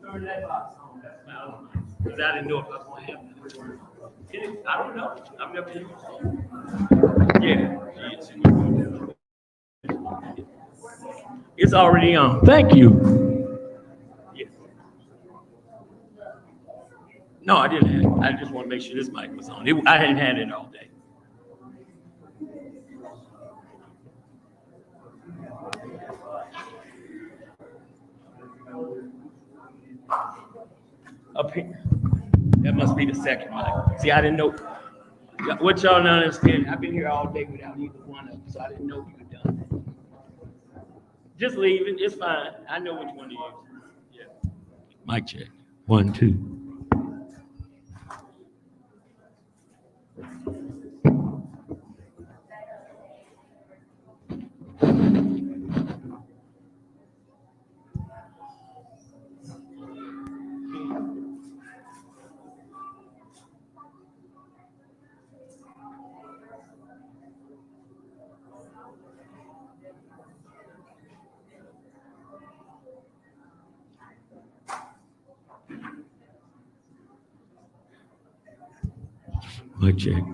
Turn that box on. Because I didn't know if I was going to have it. I don't know. I've never been. Yeah. It's already on. Thank you. Yes. No, I didn't have it. I just want to make sure this mic was on. I hadn't had it all day. Up here. That must be the second mic. See, I didn't know. What y'all don't understand, I've been here all day without either one of them, so I didn't know you had done that. Just leave it. It's fine. I know which one to use. Yeah. Mic check. 1, 2. Mic check.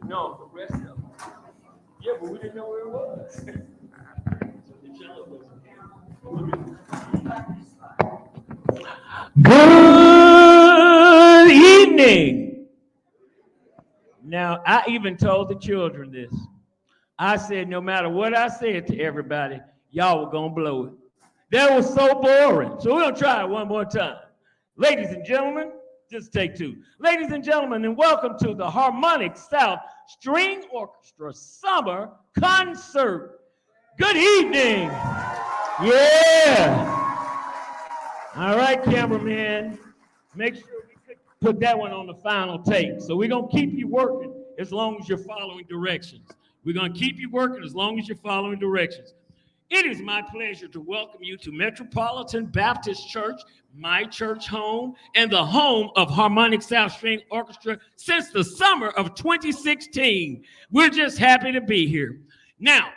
No, the rest of them. Yeah, but we didn't know where it was. Good evening. Now, I even told the children this. I said, no matter what I said to everybody, y'all were going to blow it. That was so boring. So we're going to try it one more time. Ladies and gentlemen, just take two. Ladies and gentlemen, and welcome to the Harmonic South String Orchestra Summer Concert. Good evening. Yeah. All right, cameraman. Make sure we put that one on the final tape. So we're going to keep you working as long as you're following directions. We're going to keep you working as long as you're following directions. It is my pleasure to welcome you to Metropolitan Baptist Church, my church home, and the home of Harmonic South String Orchestra since the summer of 2016. We're just happy to be here. Now,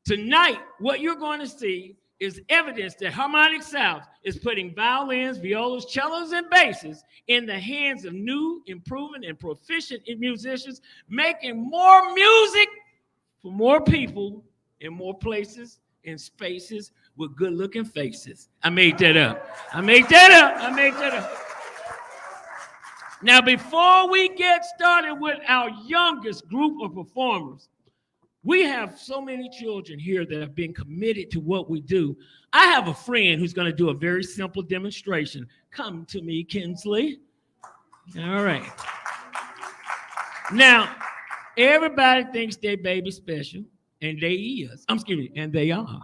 tonight, what you're going to see is evidence that Harmonic South is putting violins, violas, cellos, and basses in the hands of new, improving, and proficient musicians, making more music for more people in more places and spaces with good-looking faces. I made that up. Now, before we get started with our youngest group of performers, We have so many children here that have been committed to what we do. I have a friend who's going to do a very simple demonstration. Come to me, Kinsley. All right. Now, everybody thinks their baby special, and they is. Excuse me, and they are.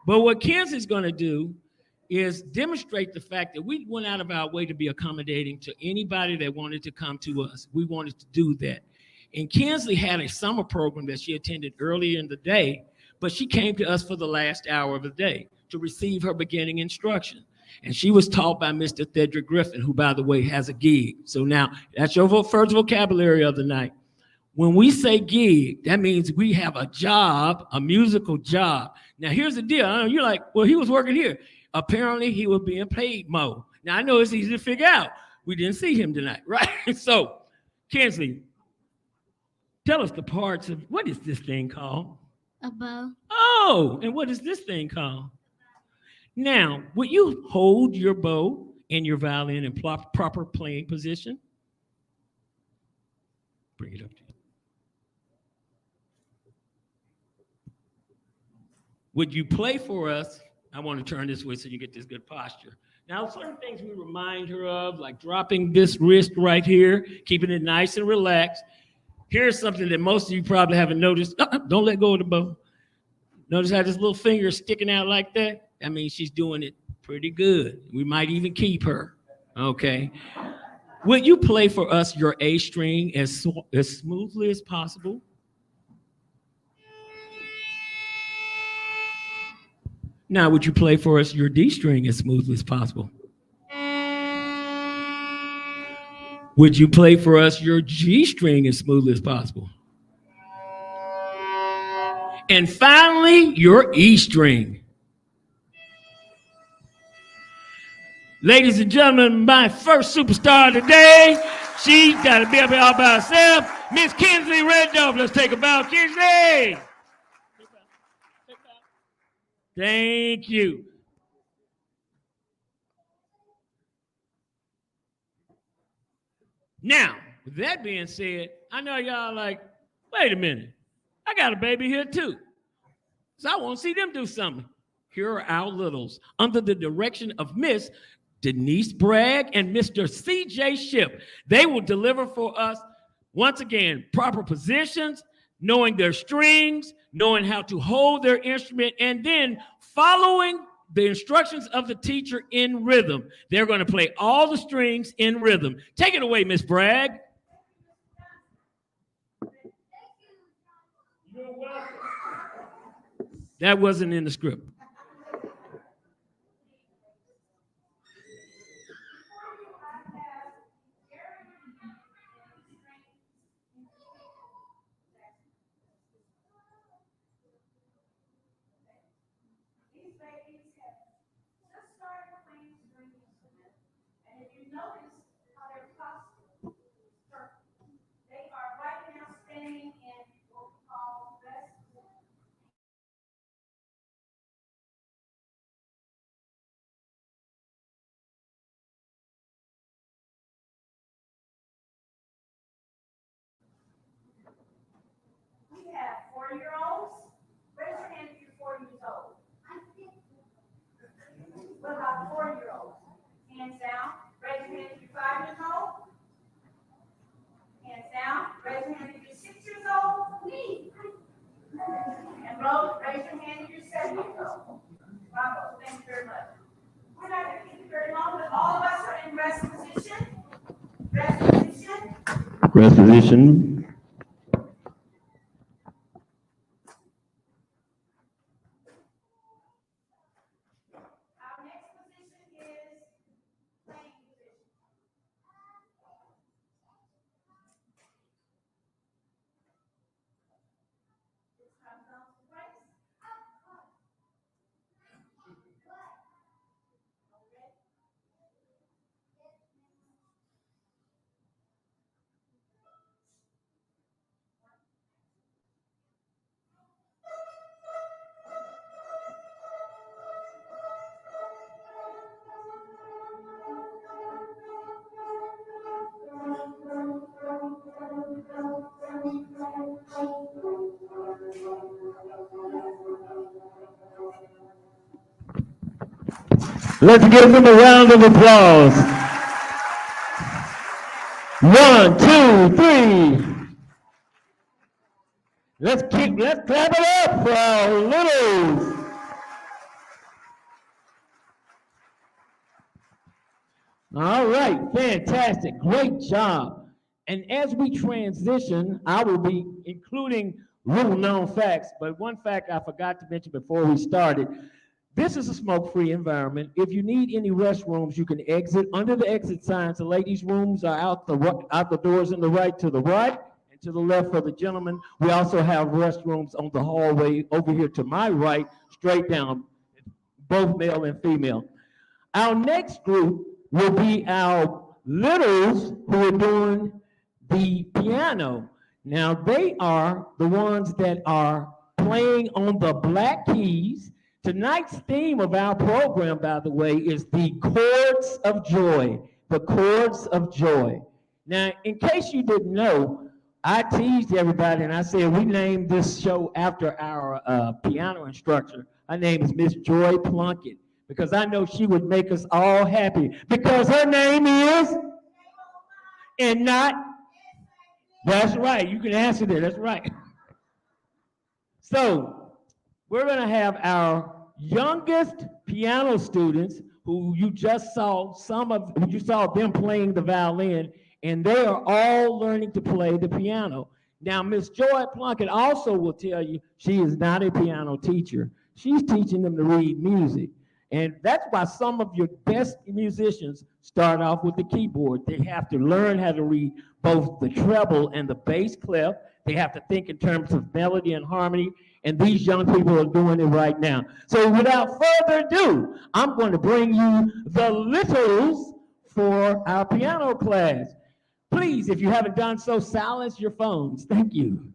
But what Kinsley's going to do is demonstrate the fact that we went out of our way to be accommodating to anybody that wanted to come to us. We wanted to do that. And Kinsley had a summer program that she attended earlier in the day, but she came to us for the last hour of the day to receive her beginning instruction. And she was taught by Mr. Thedrick Griffin, who, by the way, has a gig. So now that's your first vocabulary of the night. When we say gig, that means we have a job, a musical job. Now, here's the deal. You're like, well, he was working here. Apparently, he was being paid more. Now, I know it's easy to figure out. We didn't see him tonight, right? So, Kinsley, tell us the parts of, what is this thing called? A bow. Oh, and what is this thing called? Now, would you hold your bow and your violin in proper playing position? Bring it up to you. Would you play for us? I want to turn this way so you get this good posture. Now, certain things we remind her of, like dropping this wrist right here, keeping it nice and relaxed. Here's something that most of you probably haven't noticed. Don't let go of the bow. Notice how this little finger is sticking out like that? That means she's doing it pretty good. We might even keep her, okay? Would you play for us your A string as smoothly as possible? Now, would you play for us your D string as smoothly as possible? Would you play for us your G string as smoothly as possible? And finally, your E string. Ladies and gentlemen, my first superstar today, she's got to be up here all by herself, Miss Kinsley Redduff. Let's take a bow, Kinsley. Thank you. Now, with that being said, I know y'all like, wait a minute, I got a baby here too. So I want to see them do something. Here are our littles under the direction of Miss Denise Bragg and Mr. C.J. Ship. They will deliver for us, once again, proper positions, knowing their strings, knowing how to hold their instrument, and then following the instructions of the teacher in rhythm. They're going to play all the strings in rhythm. Take it away, Miss Bragg. You're welcome. That wasn't in the script. We have 4-year-olds. Raise your hand if you're 4 years old. What about 4-year-olds? Hands down. Raise your hand if you're 5 years old. Hands down. Raise your hand if you're 6 years old. Me. And raise your hand if you're 7 years old. Bravo. Thank you very much. We're not going to keep you very long, but all of us are in rest position. Rest position. Rest position. Let's give them a round of applause. 1, 2, 3. Let's clap it up for our littles. All right, fantastic, great job. And as we transition, I will be including little known facts, but one fact I forgot to mention before we started. This is a smoke-free environment. If you need any restrooms, you can exit under the exit signs. The ladies' rooms are out the doors in the right to the right and to the left for the gentlemen. We also have restrooms on the hallway over here to my right, straight down, both male and female. Our next group will be our littles who are doing the piano. Now, they are the ones that are playing on the black keys. Tonight's theme of our program, by the way, is the chords of joy. The chords of joy. Now, in case you didn't know, I teased everybody and I said we named this show after our piano instructor. Her name is Miss Joy Plunkett, because I know she would make us all happy, because her name is, and not, that's right, you can answer that, that's right. So, we're gonna have our youngest piano students who you just saw, you saw them playing the violin, and they are all learning to play the piano. Now, Miss Joy Plunkett also will tell you she is not a piano teacher. She's teaching them to read music. And that's why some of your best musicians start off with the keyboard. They have to learn how to read both the treble and the bass clef. They have to think in terms of melody and harmony. And these young people are doing it right now. So without further ado, I'm going to bring you the littles for our piano class. Please, if you haven't done so, silence your phones. Thank you.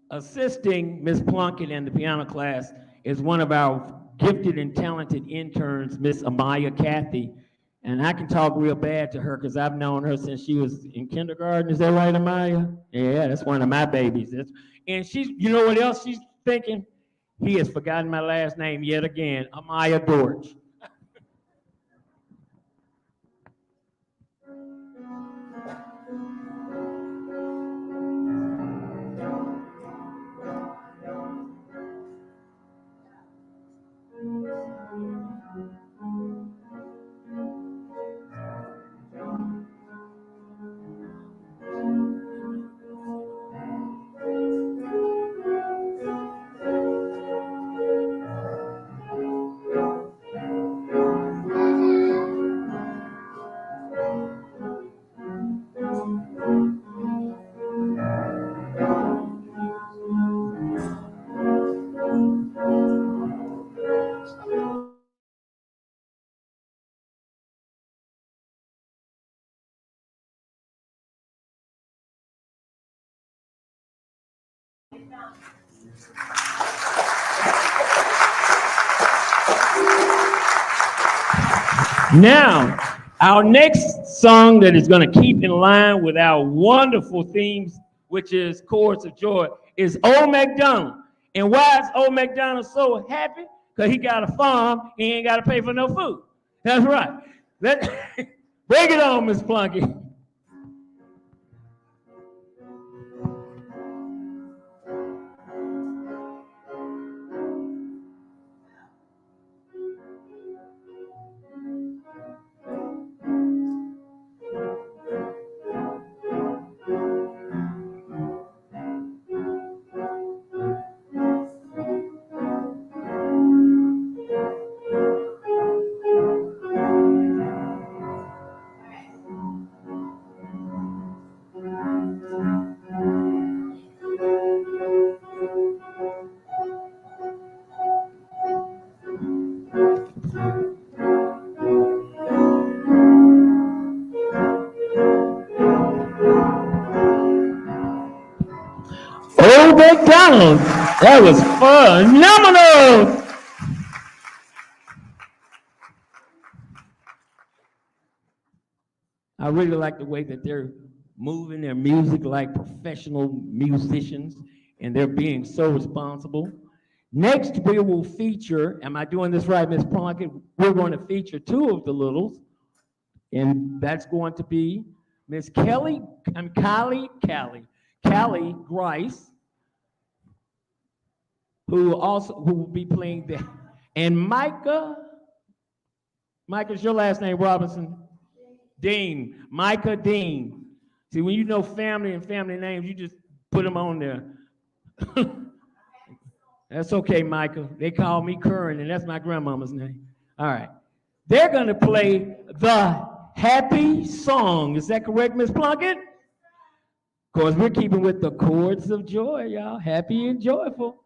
Assisting Miss Plunkett in the piano class is one of our gifted and talented interns, Miss Amaya Cathy. And I can talk real bad to her because I've known her since she was in kindergarten. Is that right, Amaya? Yeah, that's one of my babies. And she's, you know what else she's thinking? He has forgotten my last name yet again, Amaya Dorch. Now, our next song that is going to keep in line with our wonderful themes, which is Chords of Joy, is Old MacDonald. And why is Old MacDonald so happy? Because he got a farm, he ain't got to pay for no food. That's right. Bring it on, Miss Plunkett. round. That was phenomenal. I really like the way that they're moving their music like professional musicians, and they're being so responsible. Next, we will feature, am I doing this right, Miss Plunkett? We're going to feature two of the littles, and that's going to be Miss Callie Grice, who will be playing the, and Micah's your last name, Robinson? Dean, Micah Dean. See, when you know family and family names, you just put them on there. That's okay, Micah. They call me Curran, and that's my grandmama's name. All right. They're going to play the happy song. Is that correct, Miss Plunkett? Of course, we're keeping with the chords of joy, y'all. Happy and joyful.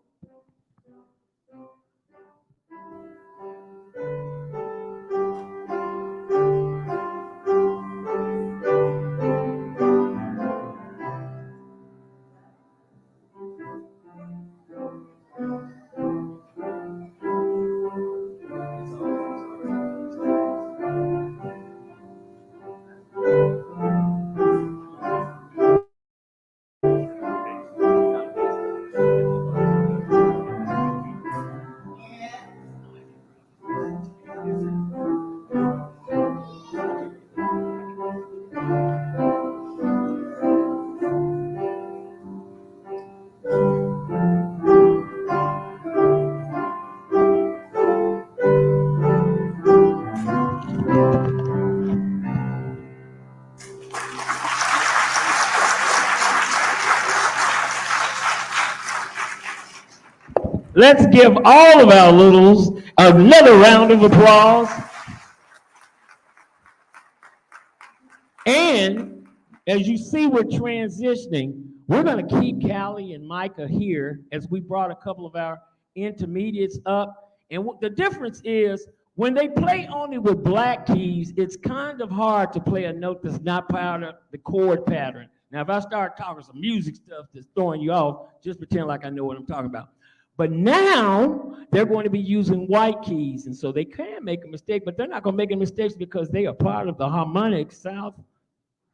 Let's give all of our littles another round of applause. And as you see, we're transitioning. We're going to keep Callie and Micah here as we brought a couple of our intermediates up. And the difference is when they play only with black keys, it's kind of hard to play a note that's not part of the chord pattern. Now, if I start talking some music stuff that's throwing you off, just pretend like I know what I'm talking about. But now they're going to be using white keys, and so they can make a mistake, but they're not going to make any mistakes because they are part of the Harmonic South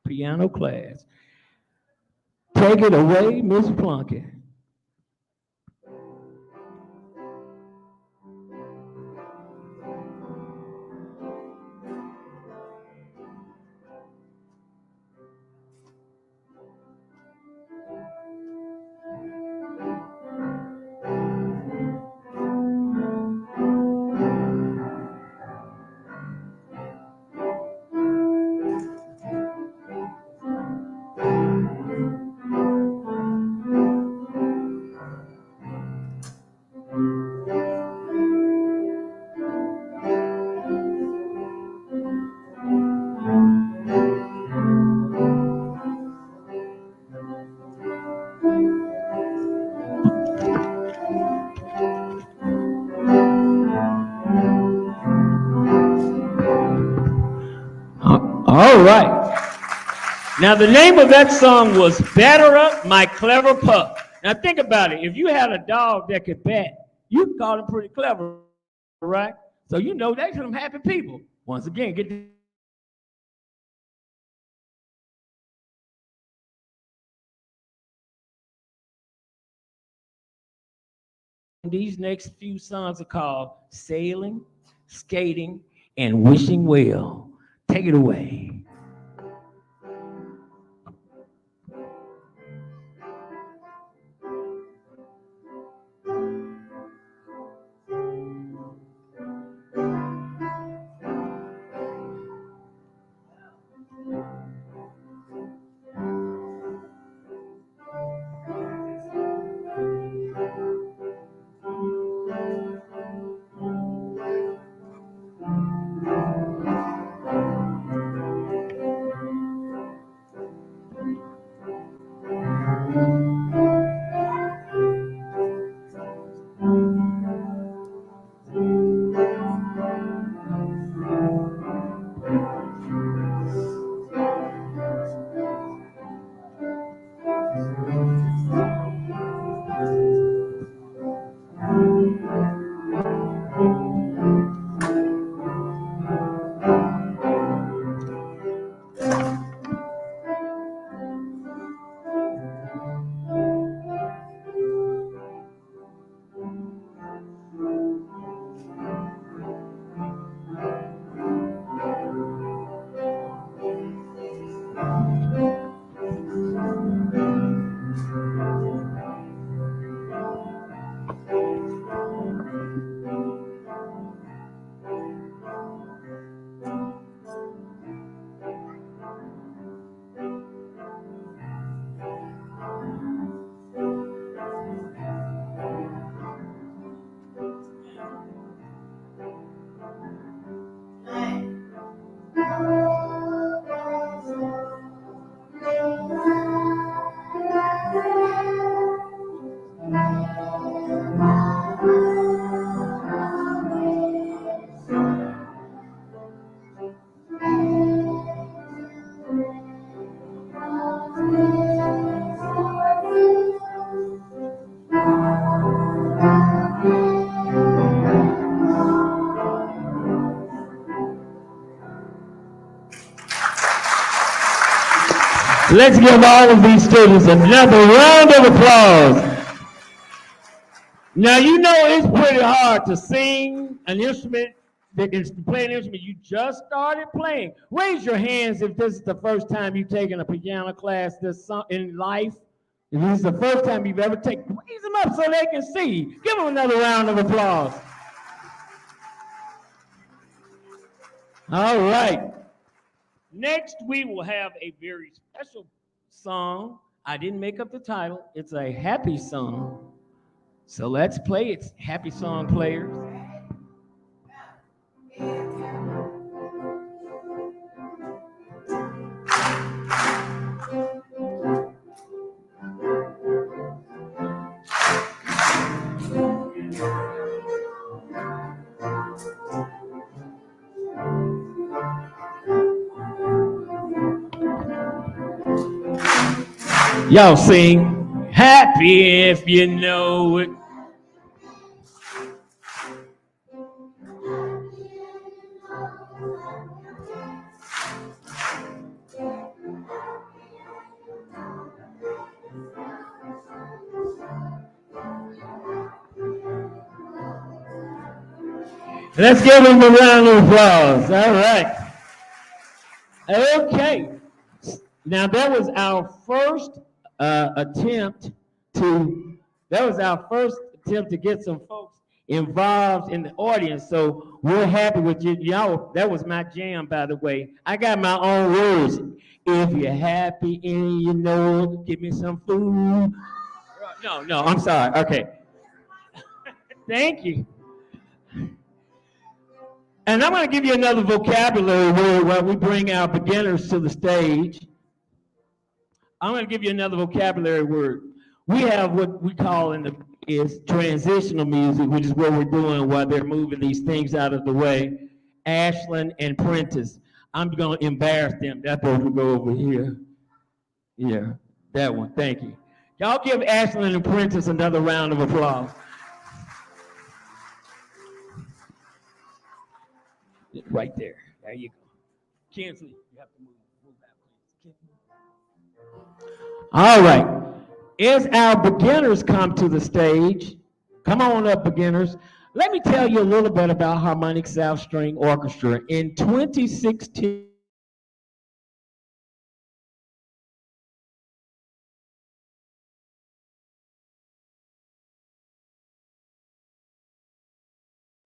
piano class. Take it away, Miss Plunkett. All right. Now, the name of that song was Batter Up My Clever Pup. Now, think about it. If you had a dog that could bat, you could call him pretty clever, right? So you know they're some happy people. Once again, get these next few songs are called Sailing, Skating, and Wishing Well. Take it away. Let's give all of these students another round of applause. Now, you know it's pretty hard to sing an instrument, to play an instrument you just started playing. Raise your hands if this is the first time you've taken a piano class in life. If this is the first time you've ever taken, raise them up so they can see. Give them another round of applause. All right. Next, we will have a very special song. I didn't make up the title. It's a happy song. So let's play it. Happy song players. Y'all sing happy if you know it. Let's give them a round of applause. All right. Okay. Now that was our first attempt to get some folks involved in the audience. So we're happy with you. Y'all, that was my jam, by the way. I got my own words. If you're happy and you know it, give me some food. No, I'm sorry. Okay. Thank you. And I'm going to give you another vocabulary word while we bring our beginners to the stage. I'm going to give you another vocabulary word. We have what we call is transitional music, which is what we're doing while they're moving these things out of the way. Ashland and Prentice. I'm going to embarrass them. That's what we go over here. Yeah, that one. Thank you. Y'all give Ashland and Prentice another round of applause. Right there. There you go. Kinsley, you have to move that, please. All right. As our beginners come to the stage, come on up, beginners. Let me tell you a little bit about Harmonic South String Orchestra. In 2016,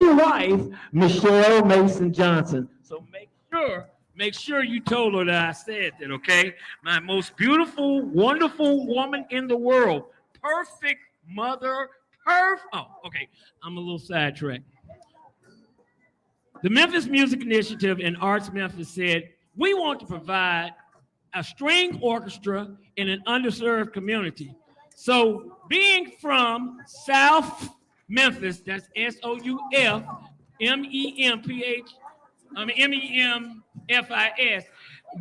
wife, Michelle Mason Johnson. So make sure you told her that I said that, okay? My most beautiful, wonderful woman in the world. Perfect mother, oh, okay. I'm a little sidetracked. The Memphis Music Initiative and Arts Memphis said, we want to provide a string orchestra in an underserved community. So being from South Memphis, that's SOUFMEMPHIS,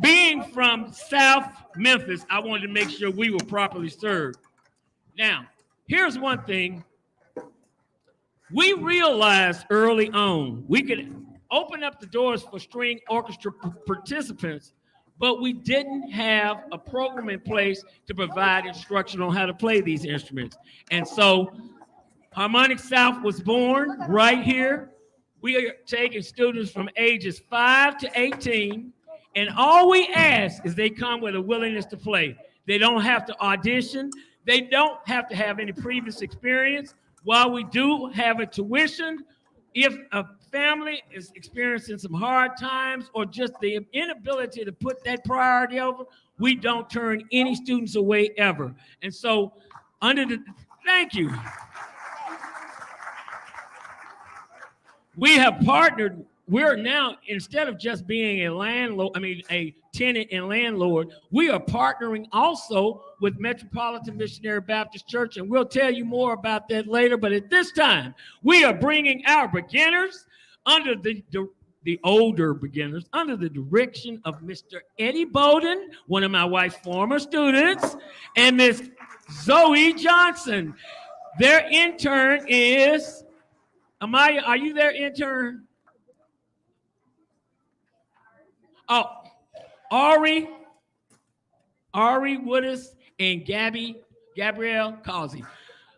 being from South Memphis, I wanted to make sure we were properly served. Now, here's one thing. We realized early on we could open up the doors for string orchestra participants, but we didn't have a program in place to provide instruction on how to play these instruments. And so Harmonic South was born right here. We are taking students from ages 5 to 18, and all we ask is they come with a willingness to play. They don't have to audition. They don't have to have any previous experience. While we do have a tuition, if a family is experiencing some hard times or just the inability to put that priority over, we don't turn any students away ever. And so thank you. We have partnered. We're now, instead of just being a tenant and landlord, we are partnering also with Metropolitan Missionary Baptist Church, and we'll tell you more about that later. But at this time, we are bringing our beginners under the older beginners under the direction of Mr. Eddie Bowden, one of my wife's former students, and Miss Zoe Johnson. Their intern is, Amaya, are you their intern? Oh, Ari Ari Woodis and Gabrielle Causey.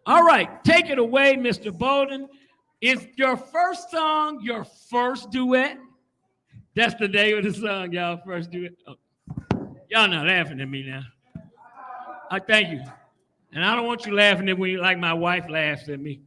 All right, take it away, Mr. Bolden. Is your first song your first duet? That's the name of the song, y'all. First duet. Oh, y'all not laughing at me now. I thank you. And I don't want you laughing at me like my wife laughs at me.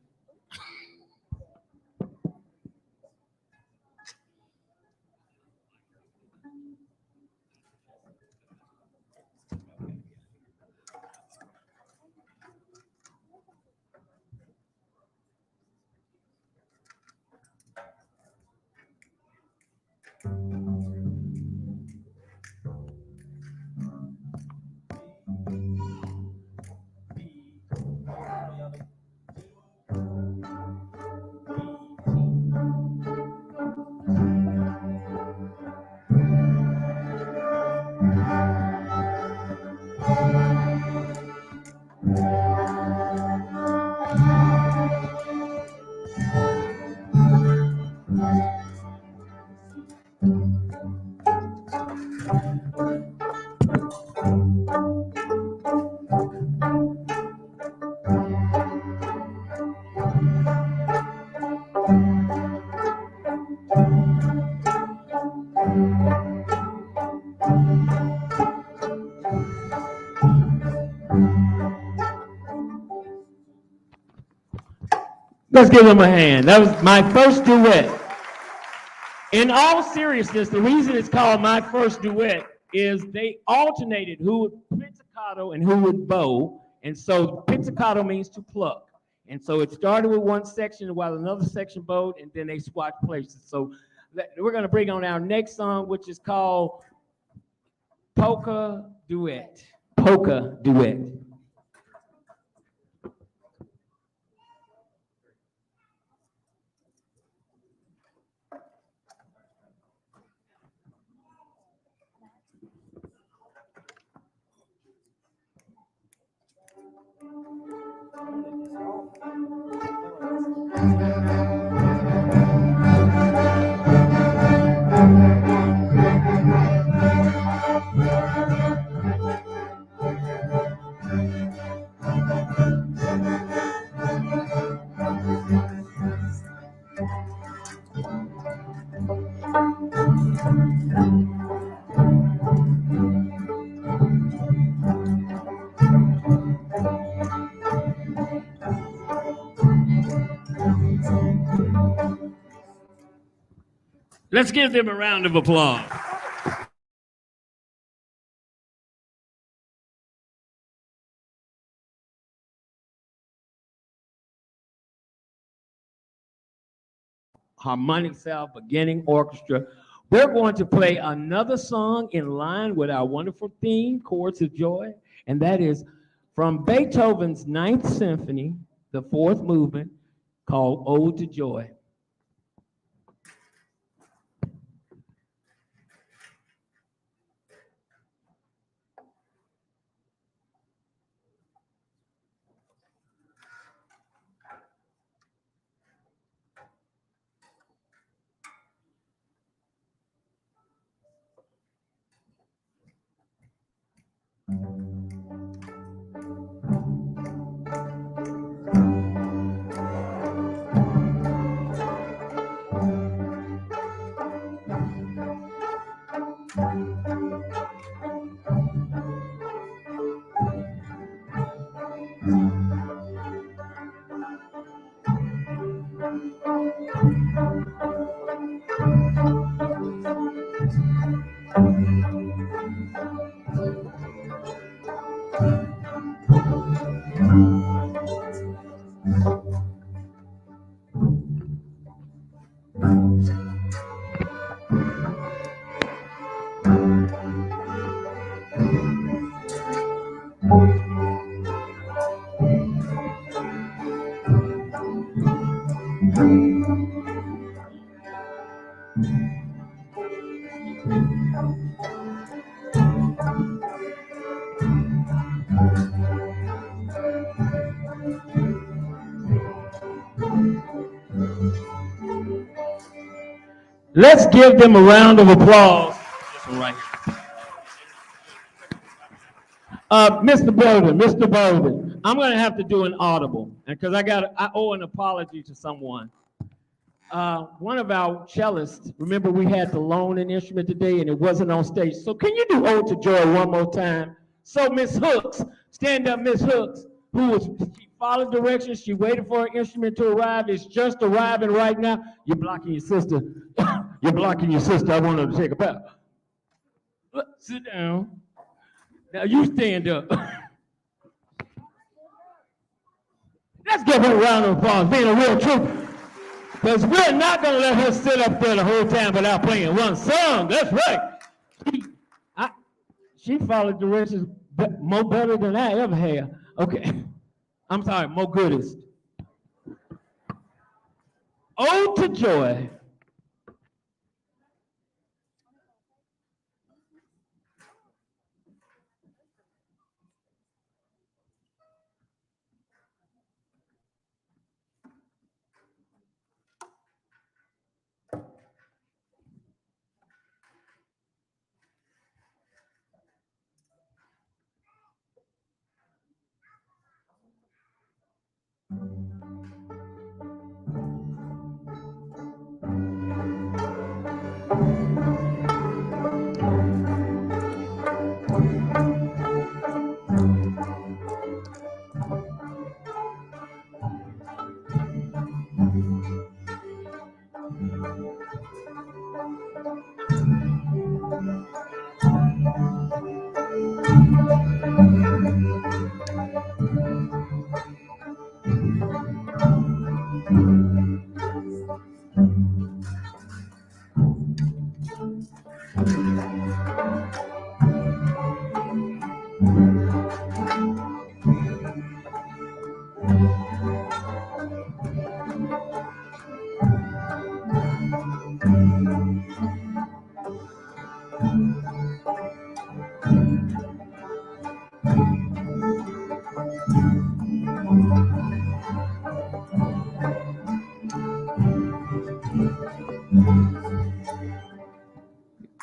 Let's give them a hand. That was my first duet. In all seriousness, the reason it's called my first duet is they alternated who would pizzicato and who would bow. And so pizzicato means to pluck. And so it started with one section while another section bowed, and then they swatched places. So we're going to bring on our next song, which is called Polka Duet. Polka Duet. Let's give them a round of applause. Harmonic South Beginning Orchestra. We're going to play another song in line with our wonderful theme, Chords of Joy, and that is from Beethoven's Ninth Symphony, the fourth movement, called Ode to Joy. Let's give them a round of applause. This one right here. Mr. Bolden, I'm going to have to do an audible because I owe an apology to someone. One of our cellists, remember we had to loan an instrument today and it wasn't on stage. So can you do Ode to Joy one more time? So Miss Hooks, stand up, Miss Hooks, she followed directions, she waited for her instrument to arrive, it's just arriving right now. You're blocking your sister. You're blocking your sister. I want her to take a bow. Sit down. Now you stand up. Let's give her a round of applause, being a real trooper. Because we're not going to let her sit up there the whole time without playing one song. That's right. She followed directions more better than I ever have. Okay. I'm sorry, more goodest. Ode to Joy.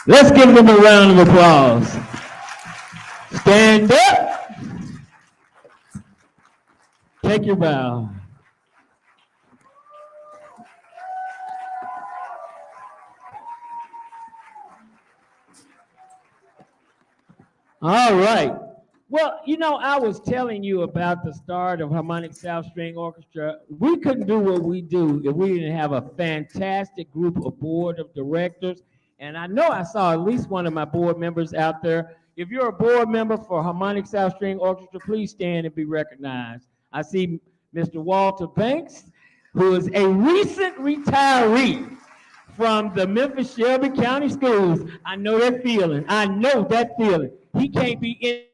Let's give them a round of applause. Stand up. Take your bow. All right. Well, you know, I was telling you about the start of Harmonic South String Orchestra. We couldn't do what we do if we didn't have a fantastic group of board of directors. And I know I saw at least one of my board members out there. If you're a board member for Harmonic South String Orchestra, please stand and be recognized. I see Mr. Walter Banks, who is a recent retiree from the Memphis Shelby County Schools. I know that feeling. I know that feeling. He can't be in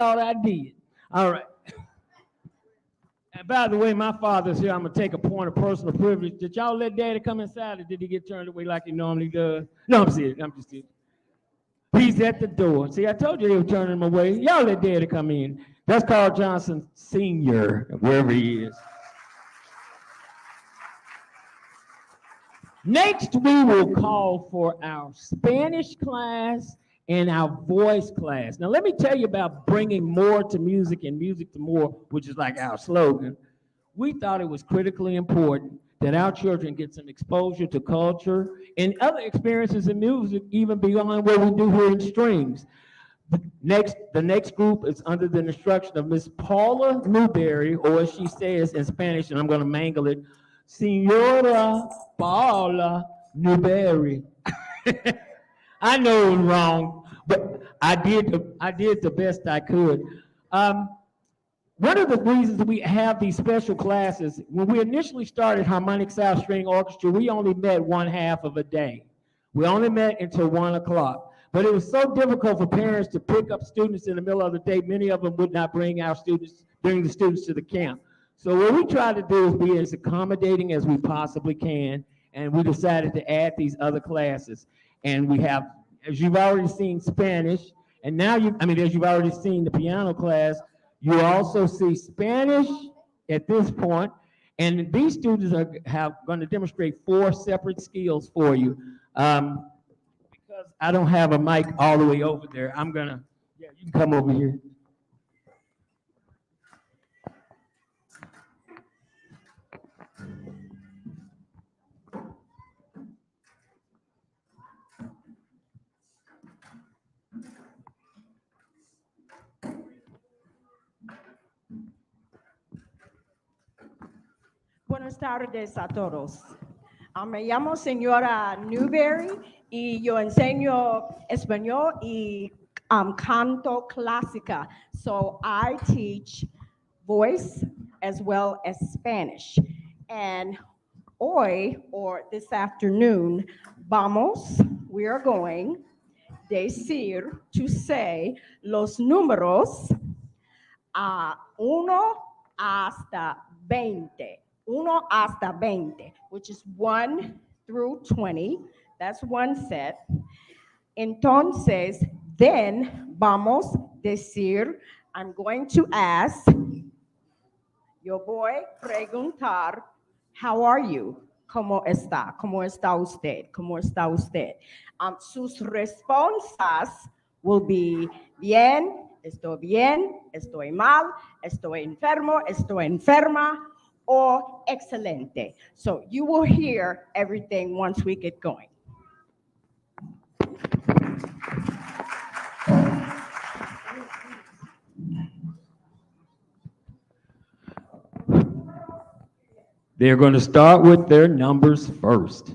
all I did. All right. And by the way, my father's here. I'm gonna take a point of personal privilege. Did y'all let Daddy come inside, or did he get turned away like he normally does? No, I'm serious. I'm just serious. He's at the door. See, I told you they were turning him away. Y'all let Daddy come in. That's Carl Johnson Sr., wherever he is. Next, we will call for our Spanish class and our voice class. Now, let me tell you about bringing more to music and music to more, which is like our slogan. We thought it was critically important that our children get some exposure to culture and other experiences in music, even beyond what we do here in strings. The next group is under the instruction of Miss Paula Newberry, or as she says in Spanish, and I'm going to mangle it, Senora Paula Newberry. I know it was wrong, but I did the best I could. One of the reasons we have these special classes, when we initially started Harmonic South String Orchestra, we only met one half of a day. We only met until 1 o'clock. But it was so difficult for parents to pick up students in the middle of the day. Many of them would not bring the students to the camp. So what we try to do is be as accommodating as we possibly can, and we decided to add these other classes. And we have, as you've already seen, Spanish, and now as you've already seen the piano class, you also see Spanish at this point, And these students are going to demonstrate 4 separate skills for you. Because I don't have a mic all the way over there, yeah, you can come over here. Buenas tardes a todos. Me llamo señora Newberry y yo enseño español y canto clásica. So I teach voice as well as Spanish. And hoy, or this afternoon, we are going to say los números a 1 hasta 20. 1 hasta 20, which is 1 through 20. That's one set. Entonces, then vamos decir, I'm going to ask, yo voy a preguntar, how are you? ¿Cómo está? ¿Cómo está usted? ¿Cómo está usted? Sus respuestas will be bien, estoy mal, estoy enfermo, estoy enferma, or excelente. So you will hear everything once we get going. They're going to start with their numbers first.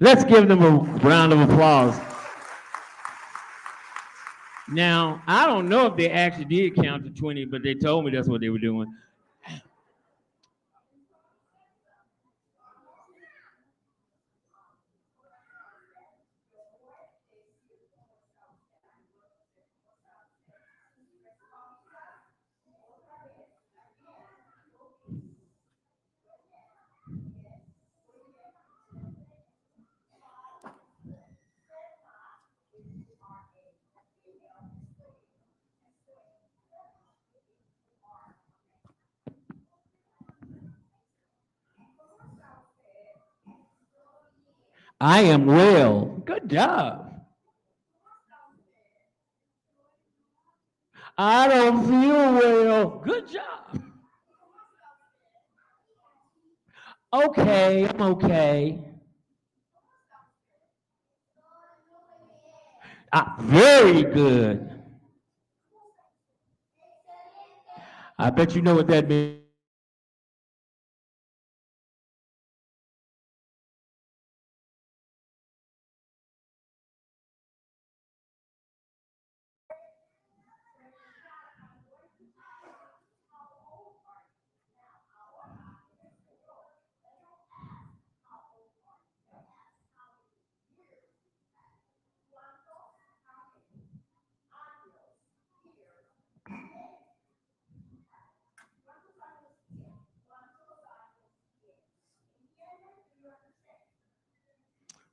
Let's give them a round of applause. Now, I don't know if they actually did count to 20, but they told me that's what they were doing. I am well. Good job. I don't feel well. Good job. Okay, I'm okay. Very good. I bet you know what that means.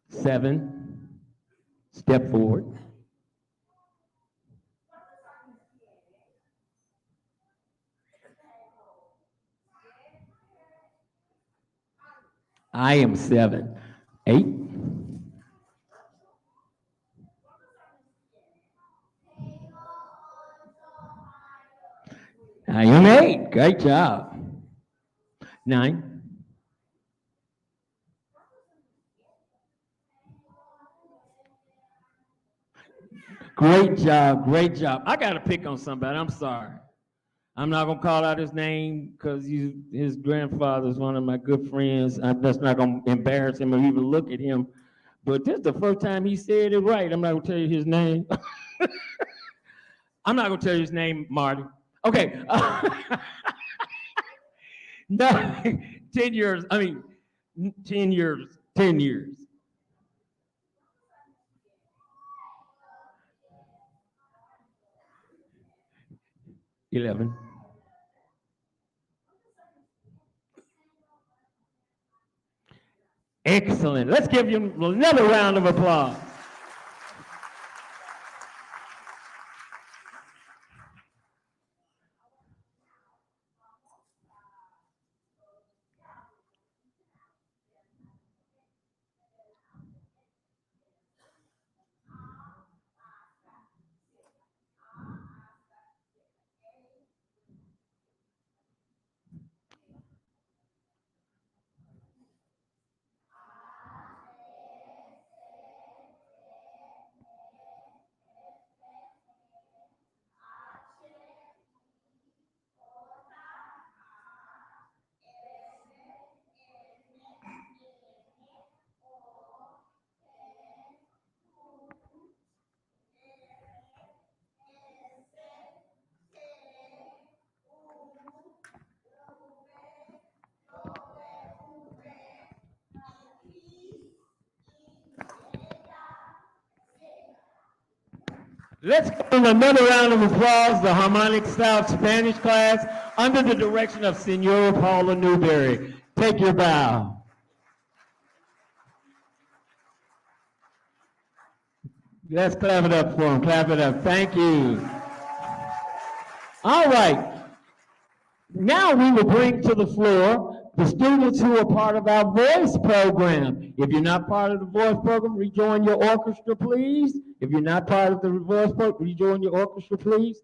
Seven. Step forward. I am 7. 8. I am 8. Great job. 9. Great job, great job. I got to pick on somebody. I'm sorry. I'm not going to call out his name because his grandfather is one of my good friends. I'm just not going to embarrass him or even look at him. But this is the first time he said it right. I'm not going to tell you his name. I'm not going to tell you his name, Marty. Okay. No, 10 years. I mean, 10 years. 10 years. $11. Excellent. Let's give you another round of applause. Let's give them another round of applause, the Harmonic Style Spanish class, under the direction of Senora Paula Newberry. Take your bow. Let's clap it up for them. Clap it up. Thank you. All right. Now we will bring to the floor the students who are part of our voice program. If you're not part of the voice program, rejoin your orchestra, please. If you're not part of the voice program, rejoin your orchestra, please.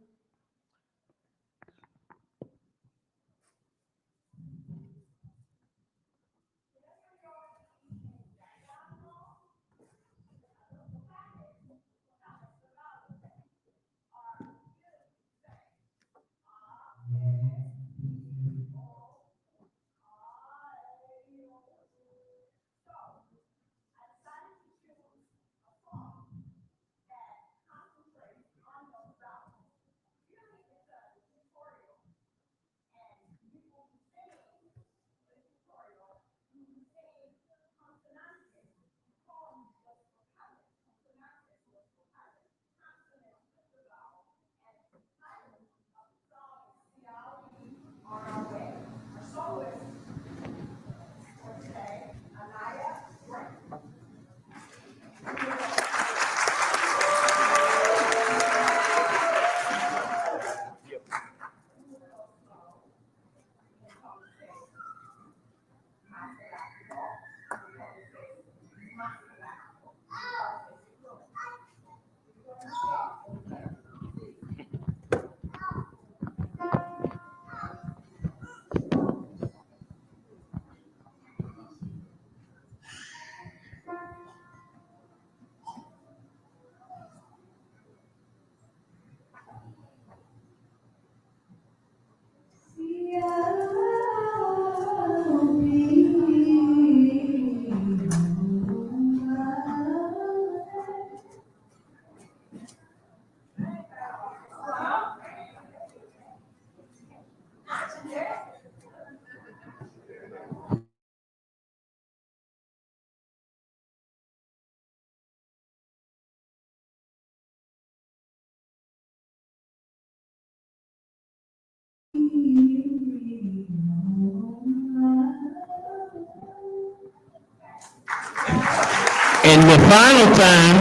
And the final time,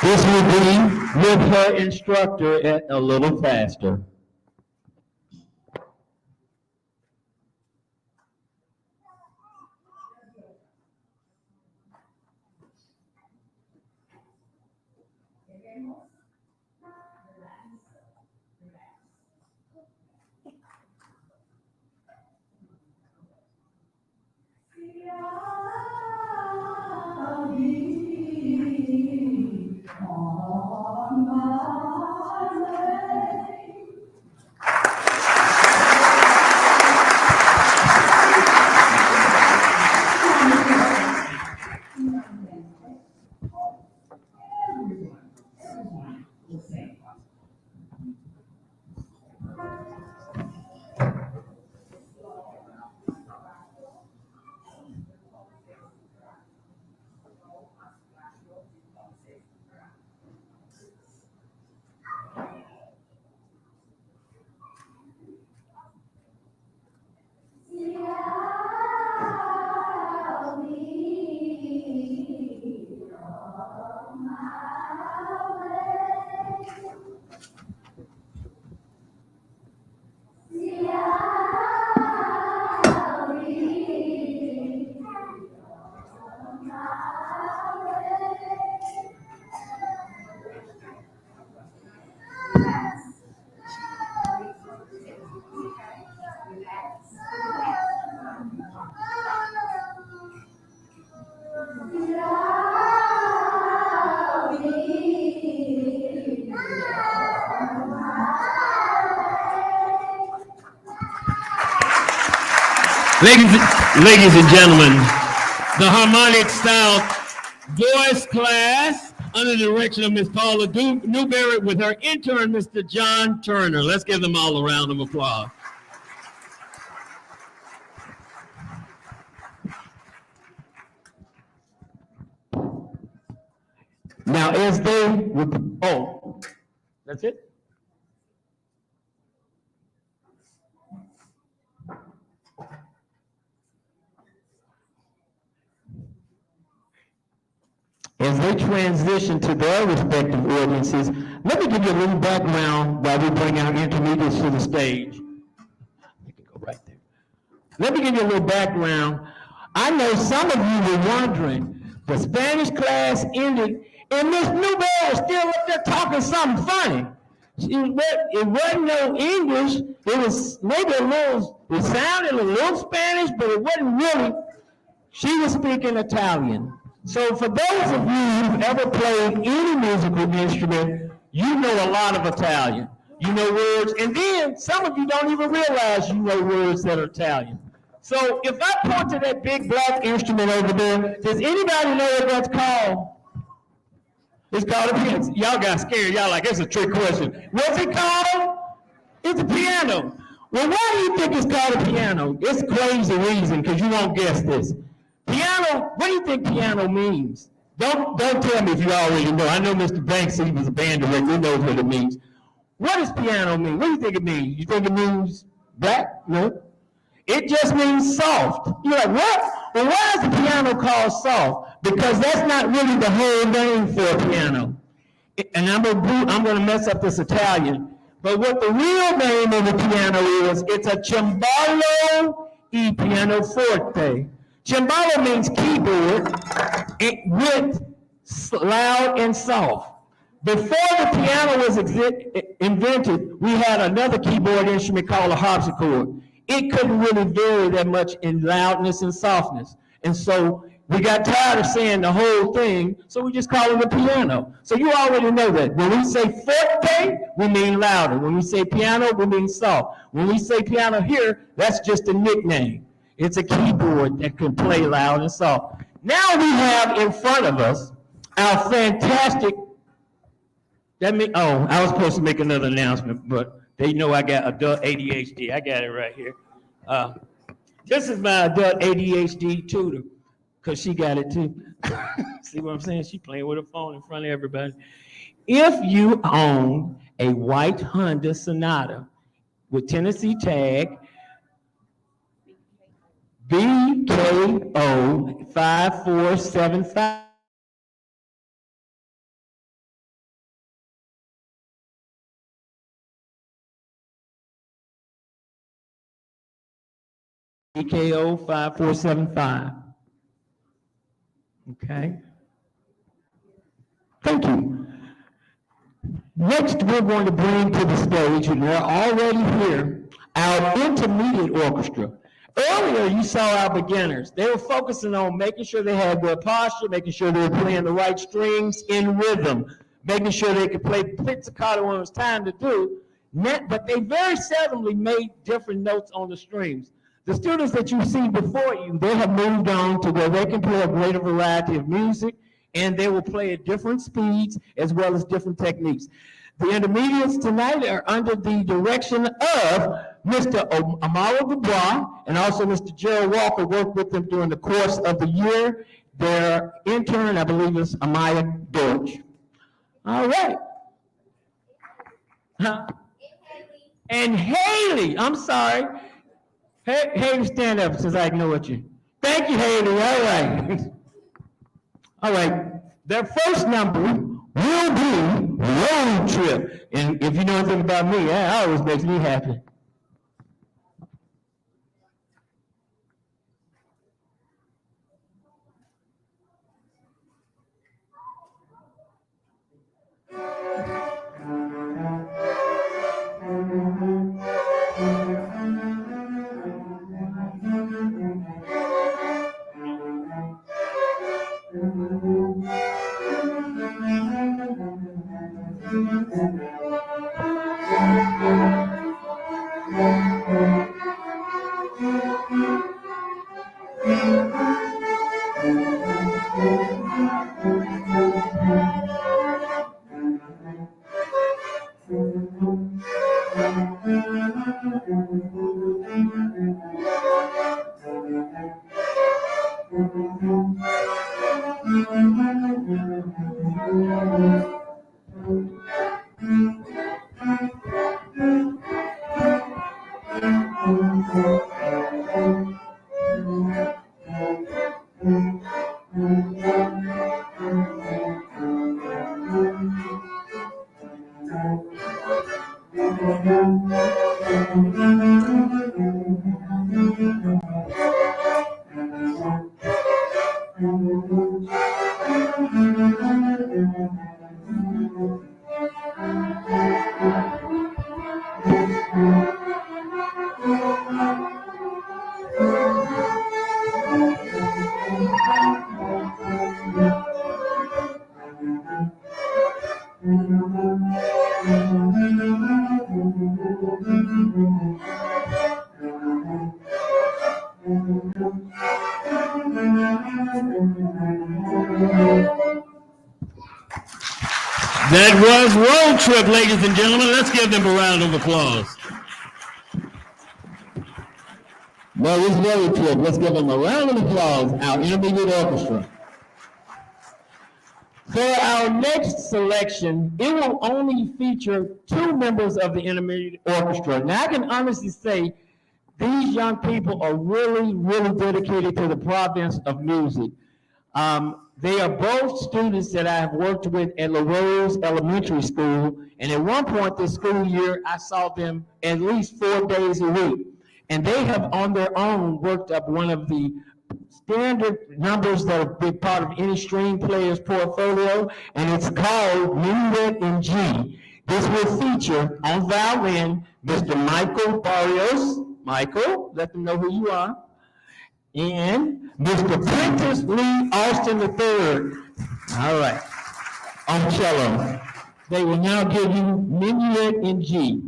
this will be with her instructor at a little faster. Ladies and gentlemen, the Harmonic style voice class under the direction of Miss Paula Newberry with her intern, Mr. John Turner. Let's give them all a round of applause. Now, as they would, oh, that's it? As they transition to their respective audiences, let me give you a little background while we bring our intermediates to the stage. You can go right there. Let me give you a little background. I know some of you were wondering, the Spanish class ended, and Miss Newberry is still up there talking something funny. It wasn't no English. It was maybe a little, it sounded a little Spanish, but it wasn't really. She was speaking Italian. So for those of you who've ever played any musical instrument, you know a lot of Italian. You know words, and then some of you don't even realize you know words that are Italian. So if I point to that big black instrument over there, does anybody know what that's called? It's called a piano. Y'all got scared. Y'all like, it's a trick question. What's it called? It's a piano. Well, why do you think it's called a piano? It's a crazy reason, because you won't guess this. Piano, what do you think piano means? Don't tell me if you already know. I know Mr. Banks, he was a band director, he knows what it means. What does piano mean? What do you think it means? You think it means black? No. It just means soft. You're like, what? Well, why is the piano called soft? Because that's not really the whole name for a piano. And I'm gonna mess up this Italian. But what the real name of the piano is, it's a cembalo e pianoforte. Cembalo means keyboard with loud and soft. Before the piano was invented, we had another keyboard instrument called a harpsichord. It couldn't really vary that much in loudness and softness. And so we got tired of saying the whole thing, so we just call it a piano. So you already know that. When we say forte, we mean louder. When we say piano, we mean soft. When we say piano here, that's just a nickname. It's a keyboard that can play loud and soft. Now we have in front of us our fantastic, I was supposed to make another announcement, but they know I got adult ADHD. I got it right here. This is my adult ADHD tutor, because she got it too. See what I'm saying? She playing with her phone in front of everybody. If you own a white Honda Sonata with Tennessee tag, BKO 5475, BKO 5475. Okay. Thank you. Next, we're going to bring to the stage, and they're already here, our intermediate orchestra. Earlier, you saw our beginners. They were focusing on making sure they had good posture, making sure they were playing the right strings in rhythm, making sure they could play pizzicato when it was time to do. But they very seldomly made different notes on the strings. The students that you see before you, they have moved on to where they can play a greater variety of music, and they will play at different speeds as well as different techniques. The intermediates tonight are under the direction of Mr. Amaro Dubois and also Mr. Gerald Walker worked with them during the course of the year. Their intern, I believe, is Amaya Deutsch. All right. Huh? And Haley, I'm sorry. Haley, stand up since I acknowledge you. Thank you, Haley. All right. All right. Their first number will be Road Trip. And if you know anything about me, that always makes me happy. That was Road Trip, ladies and gentlemen. Let's give them a round of applause. No, it's Road Trip. Let's give them a round of applause, our intermediate orchestra. For our next selection, it will only feature 2 members of the intermediate orchestra. Now, I can honestly say these young people are really, really dedicated to the province of music. They are both students that I have worked with at LaRose Elementary School, and at one point this school year, I saw them at least 4 days a week. And they have on their own worked up one of the standard numbers that will be part of any string player's portfolio, and it's called Minuet in G. This will feature on violin Mr. Michael Barrios. Michael, let them know who you are. And Mr. Prentice Lee Austin III. All right. On cello. They will now give you Minuet in G.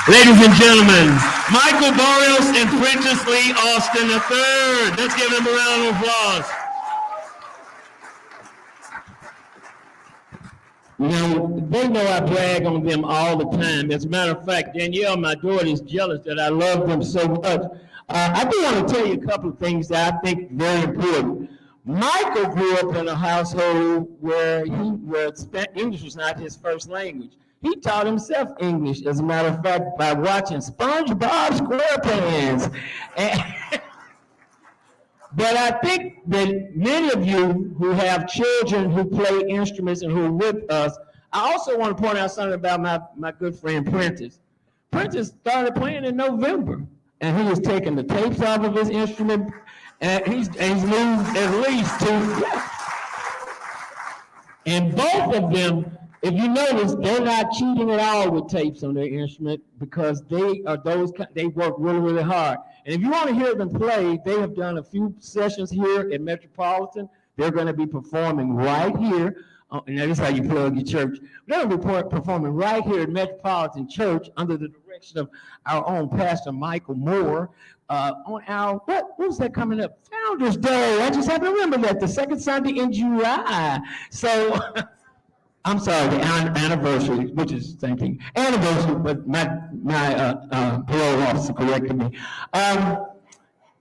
Ladies and gentlemen, Michael Barrios and Prentice Lee Austin III. Let's give them a round of applause. You know, they know I brag on them all the time. As a matter of fact, Danielle, my daughter, is jealous that I love them so much. I do want to tell you a couple of things that I think are very important. Michael grew up in a household where English was not his first language. He taught himself English, as a matter of fact, by watching SpongeBob SquarePants. But I think that many of you who have children who play instruments and who are with us, I also want to point out something about my good friend Prentice. Prentice started playing in November, and he was taking the tapes off of his instrument, and he's moved at least 2 years. And both of them, if you notice, they're not cheating at all with tapes on their instrument because they work really, really hard. And if you want to hear them play, they have done a few sessions here at Metropolitan. They're going to be performing right here. And that is how you plug your church. They're going to be performing right here at Metropolitan Church under the direction of our own Pastor Michael Moore on our, what was that coming up? Founders Day. I just have to remember that, the second Sunday in July. So, I'm sorry, the anniversary, which is the same thing. Anniversary, but my parole officer corrected me.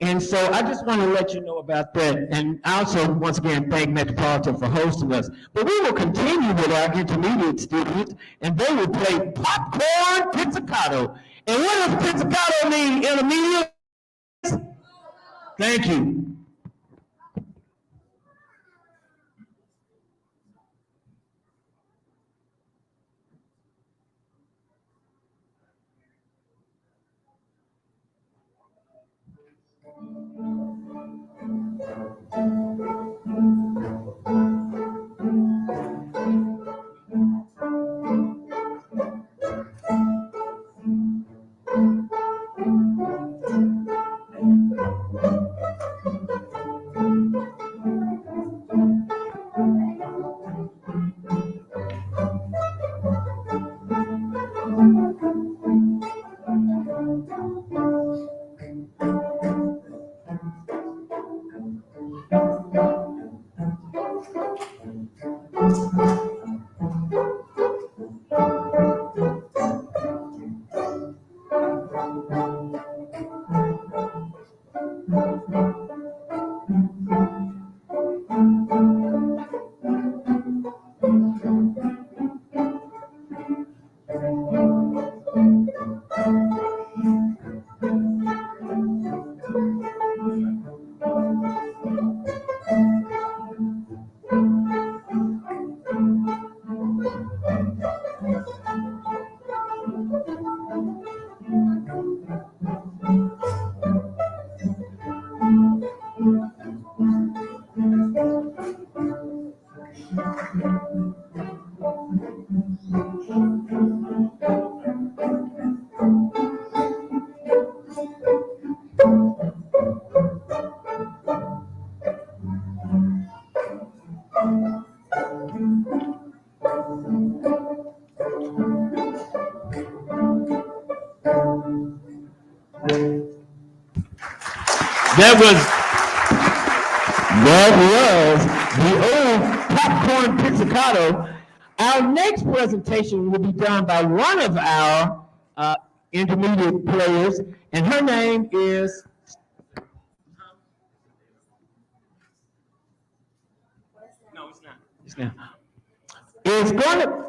And so I just want to let you know about that. And also, once again, thank Metropolitan for hosting us. But we will continue with our intermediate students, and they will play popcorn pizzicato. And what does pizzicato mean, intermediate? Thank you. That was the old popcorn pizzicato. Our next presentation will be done by one of our intermediate players, and her name is. No, it's not. It's not. It's going to.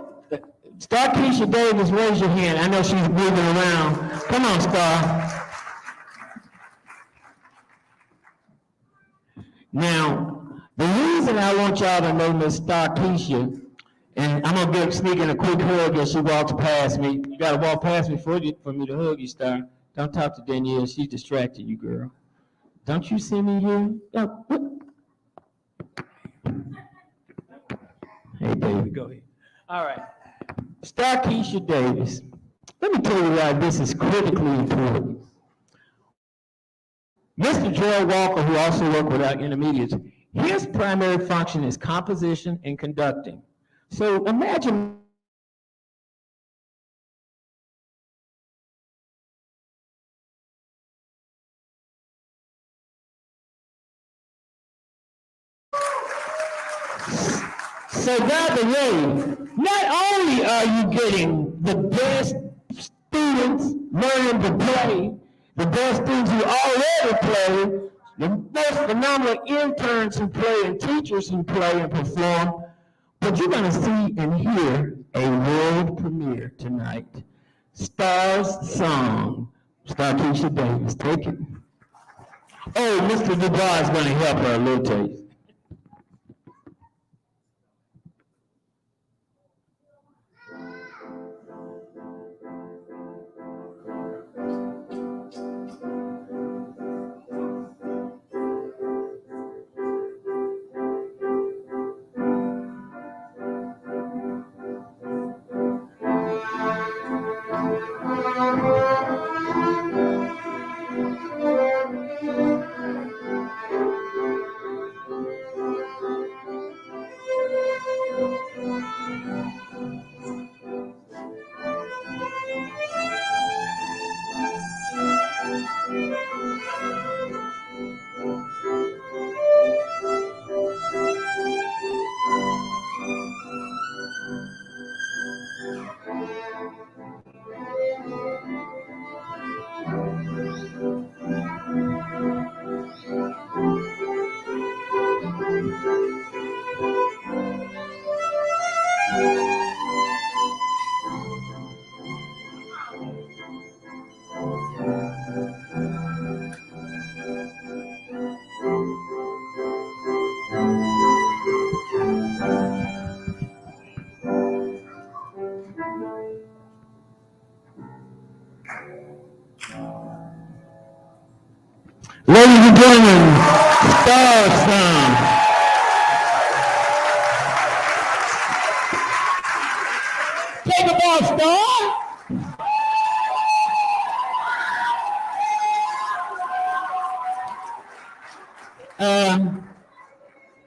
Star Keisha Davis, raise your hand. I know she's moving around. Come on, Star. Now, the reason I want y'all to know Miss Star Keisha, and I'm gonna sneak in a quick hug as she walks past me. You gotta walk past me for me to hug you, Star. Don't talk to Danielle. She's distracted you, girl. Don't you see me here? No. Hey, baby, go ahead. All right. Star Keisha Davis. Let me tell you why this is critically important. Mr. Gerald Walker, who also worked with our intermediates, his primary function is composition and conducting. So imagine so by the way, not only are you getting the best students learning to play, the best students who already play, the most phenomenal interns who play and teachers who play and perform, but you're going to see and hear a world premiere tonight. Star's song. Star Keisha Davis, take it. Oh, Mr. Dubois is going to help her a little taste. Star song. Take a ball, Star.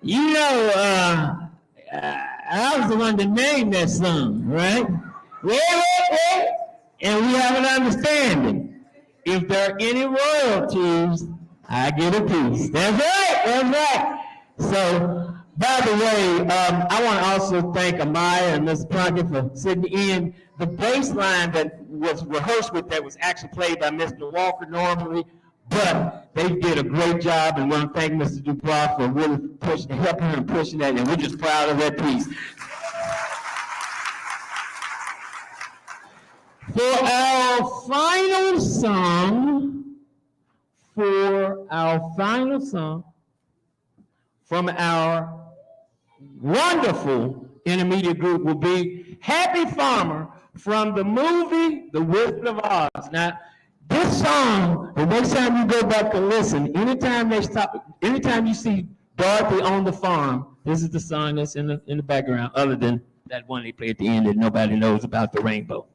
You know, I was the one that named that song, right? Wait. And we have an understanding. If there are any royalties, I get a piece. That's right. So, by the way, I want to also thank Amaya and Ms. Plunkett for sitting in. The bass line that was rehearsed with that was actually played by Mr. Walker normally, but they did a great job, and I want to thank Mr. Dubois for really helping her and pushing that, and we're just proud of that piece. For our final song from our wonderful intermediate group will be Happy Farmer from the movie The Wizard of Oz. Now, this song, the next time you go back and listen, anytime you see Dorothy on the farm, this is the song that's in the background, other than that one they play at the end that nobody knows about, the rainbow.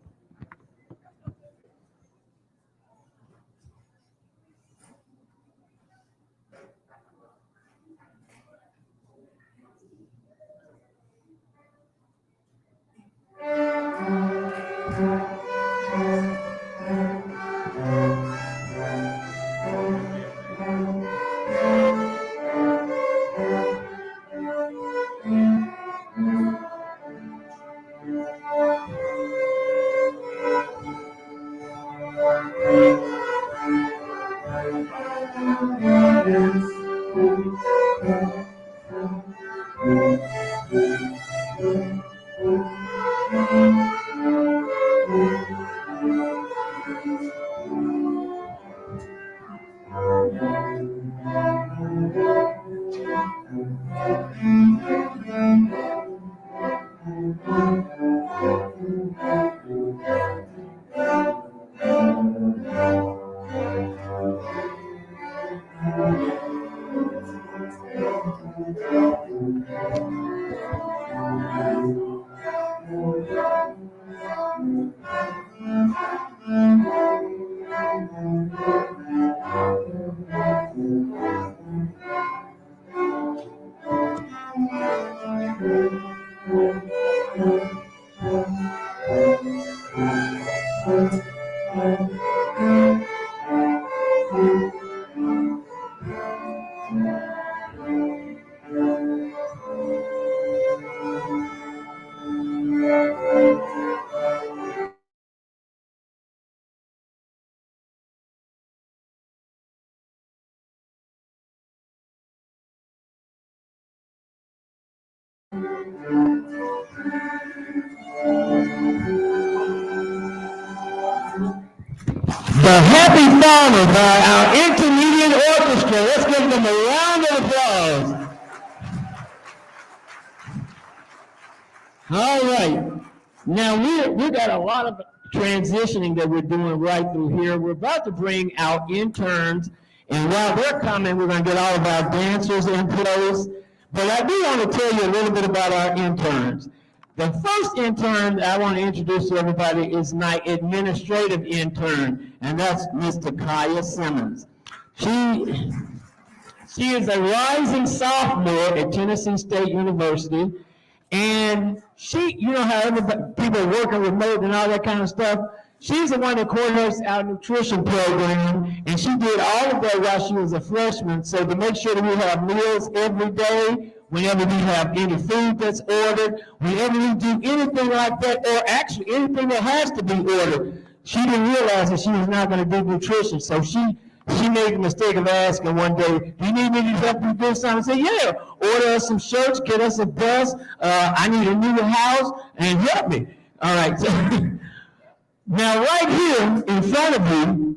The Happy Farmer by our intermediate orchestra. Let's give them a round of applause. All right. Now, we got a lot of transitioning that we're doing right through here. We're about to bring our interns, and while they're coming, we're going to get all of our dancers in place. But I do want to tell you a little bit about our interns. The first intern that I want to introduce to everybody is my administrative intern, and that's Mr. Kaya Simmons. She is a rising sophomore at Tennessee State University, and she, you know how people are working remote and all that kind of stuff. She's the one that coordinates our nutrition program, and she did all of that while she was a freshman. So to make sure that we have meals every day, whenever we have any food that's ordered, whenever we do anything like that, or actually anything that has to be ordered, she didn't realize that she was not going to do nutrition. So she made the mistake of asking one day, "Do you need me to help you do something?" I said, "Yeah, order us some shirts, get us a bus. I need a new house, and help me." All right. Now, right here in front of you,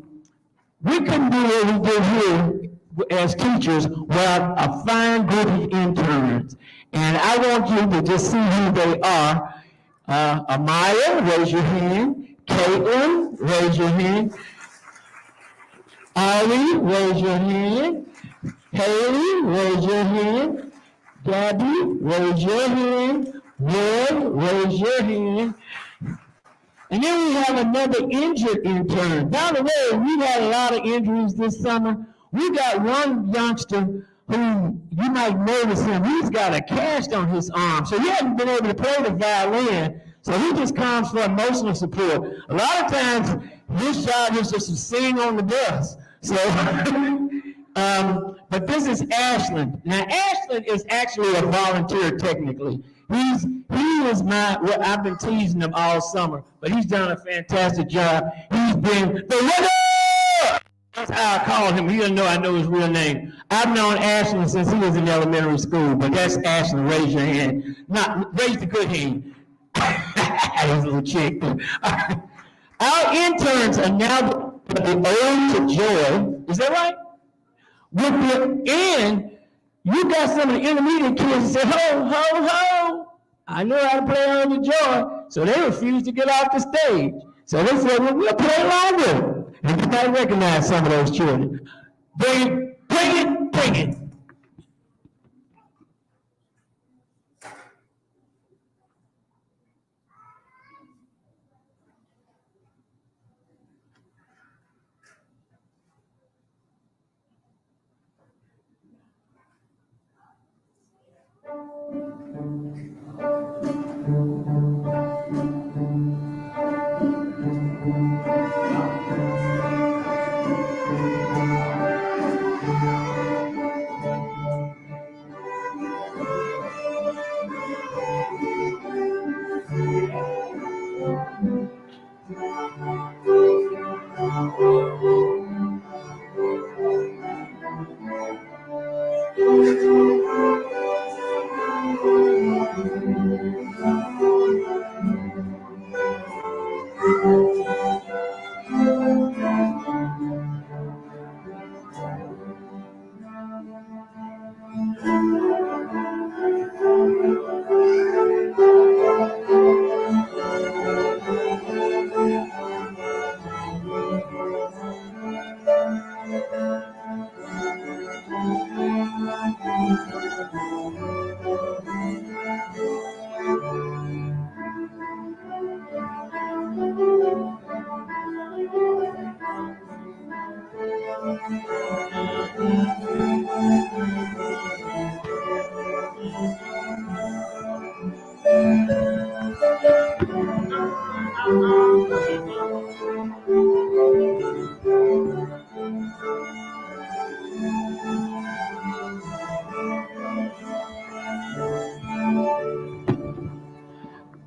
we couldn't do what we do here as teachers without a fine group of interns. And I want you to just see who they are. Amaya, raise your hand. Caitlin, raise your hand. Ari, raise your hand. Haley, raise your hand. Gabby, raise your hand. Roy, raise your hand. And then we have another injured intern. By the way, we've had a lot of injuries this summer. We got one youngster who, you might notice him, he's got a cast on his arm. So he hasn't been able to play the violin. So he just comes for emotional support. A lot of times, his job is just to sing on the bus. So, but this is Ashland. Now, Ashland is actually a volunteer technically. He is well, I've been teasing him all summer, but he's done a fantastic job. He's been the winner! That's how I call him. He doesn't know I know his real name. I've known Ashland since he was in elementary school, but that's Ashland. Raise your hand. Not raise the good hand. That little chick. Our interns are now the ode to joy. Is that right? And you got some of the intermediate kids that say, ho, ho, ho. I know how to play on the joy. So they refuse to get off the stage. So they said, well, we'll play along with them. And you might recognize some of those children. Bring it, bring it.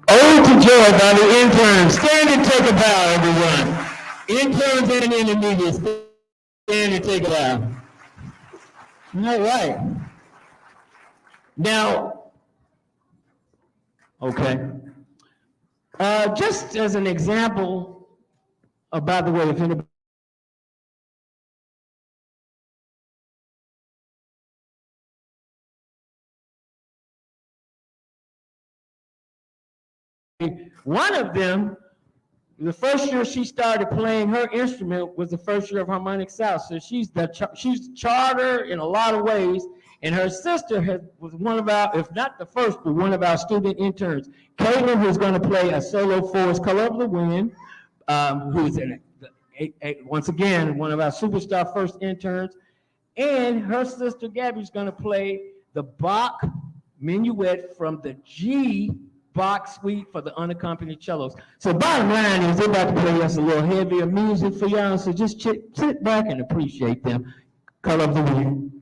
Ode to joy by the interns. Stand and take a bow, everyone. Interns and intermediates, stand and take a bow. All right. Now, okay. Just as an example, by the way, if anybody one of them, the first year she started playing her instrument was the first year of Harmonic South. So she's charter in a lot of ways. And her sister was one of our, if not the first, but one of our student interns. Caitlin, who's going to play a solo for us, Color of the Wind, who's once again, one of our superstar first interns. And her sister, Gabby's going to play the Bach Minuet from the G Bach Suite for the unaccompanied cellos. So bottom line is they're about to play us a little heavier music for y'all, so just sit back and appreciate them. Color of the Wind.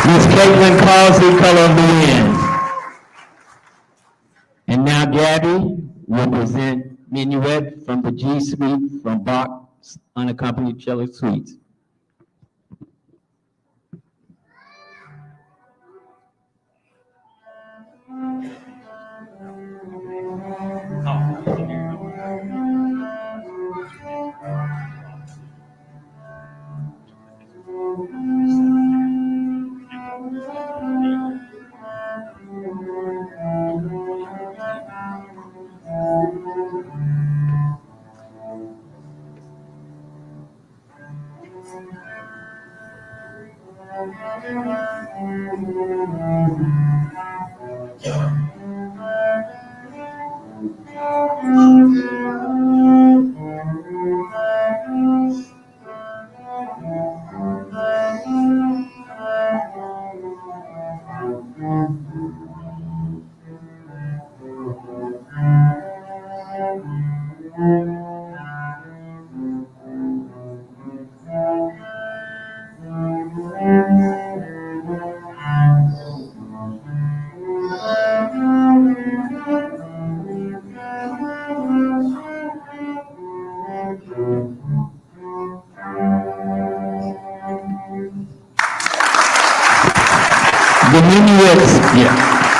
Miss Caitlin Causey, Color of the Wind. And now Gabby will present Minuet from the G Suite from Bach's Unaccompanied Cello Suites.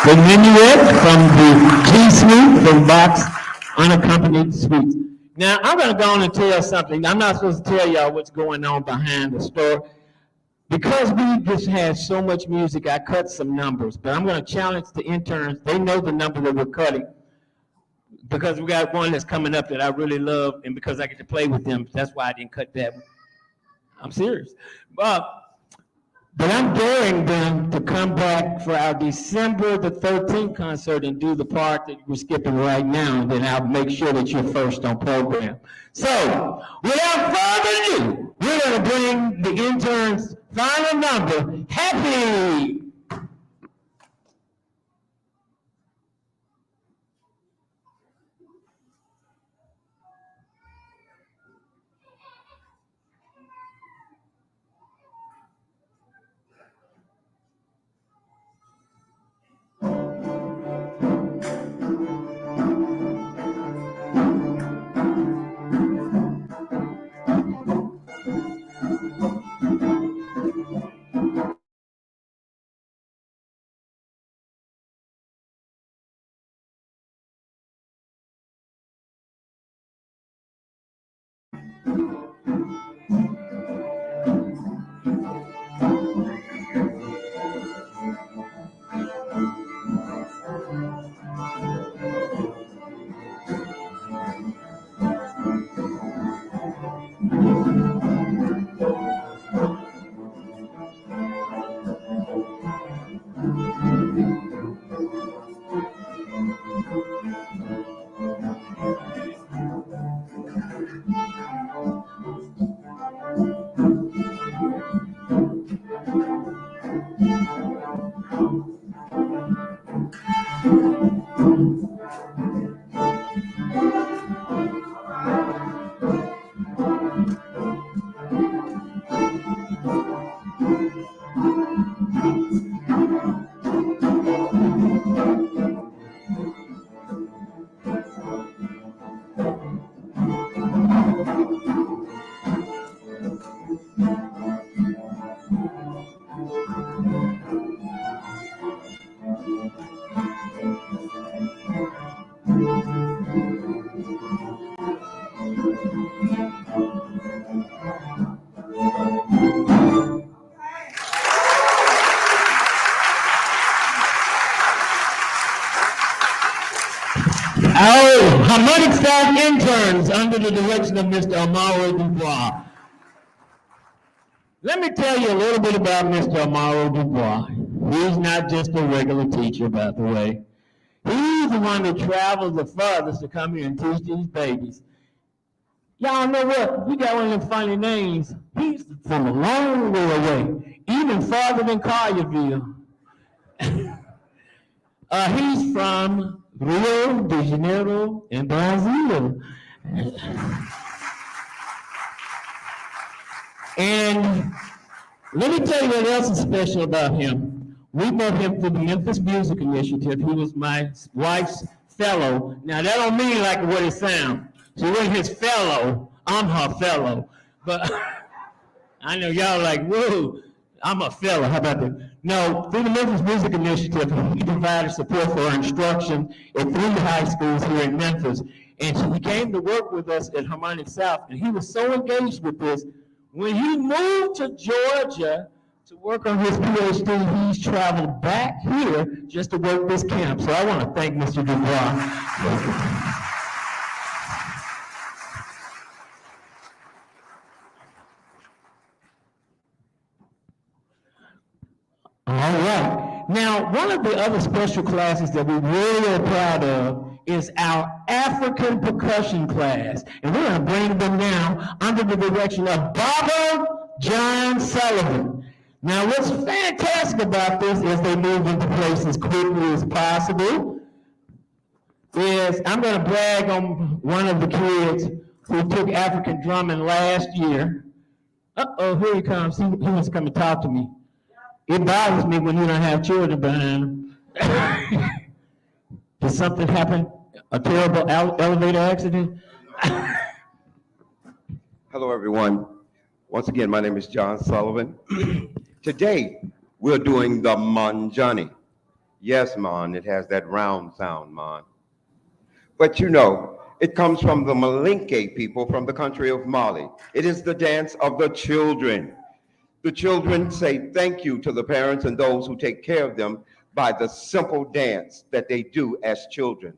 The Minuet from the G Suite from Bach's Unaccompanied Suites. Now, I'm going to go on and tell something. I'm not supposed to tell y'all what's going on behind the store. Because we just had so much music, I cut some numbers. But I'm going to challenge the interns. They know the number that we're cutting. Because we got one that's coming up that I really love, and because I get to play with them, that's why I didn't cut that one. I'm serious. But I'm daring them to come back for our December the 13th concert and do the part that we're skipping right now, and then I'll make sure that you're first on program. So, without further ado, we're going to bring the intern's final number, Happy. Our Harmonic staff interns under the direction of Mr. Amaro Dubois. Let me tell you a little bit about Mr. Amaro Dubois. He's not just a regular teacher, by the way. He's the one that travels the farthest to come here and teach these babies. Y'all know what? We got one of them funny names. He's from a long way away, even farther than Collierville. He's from Rio de Janeiro in Brazil. And Let me tell you what else is special about him. We met him through the Memphis Music Initiative. He was my wife's fellow. Now, that don't mean like what it sounds. She wasn't his fellow. I'm her fellow. But I know y'all like, whoa, I'm a fellow. How about that? No, through the Memphis Music Initiative, he provided support for our instruction at 3 high schools here in Memphis. And he came to work with us at Harmonic South, and he was so engaged with this. When he moved to Georgia to work on his PhD, he's traveled back here just to work this camp. So I want to thank Mr. Dubois. All right. Now, one of the other special classes that we really are proud of is our African percussion class. And we're going to bring them now under the direction of Baba John Sullivan. Now, what's fantastic about this is they move into place as quickly as possible. I'm going to brag on one of the kids who took African drumming last year. Uh-oh, here he comes. He wants to come and talk to me. It bothers me when you don't have children behind them. Did something happen? A terrible elevator accident? Hello, everyone. Once again, my name is John Sullivan. Today, we're doing the Manjani. Yes, man, it has that round sound, man. But you know, it comes from the Malinke people from the country of Mali. It is the dance of the children. The children say thank you to the parents and those who take care of them by the simple dance that they do as children.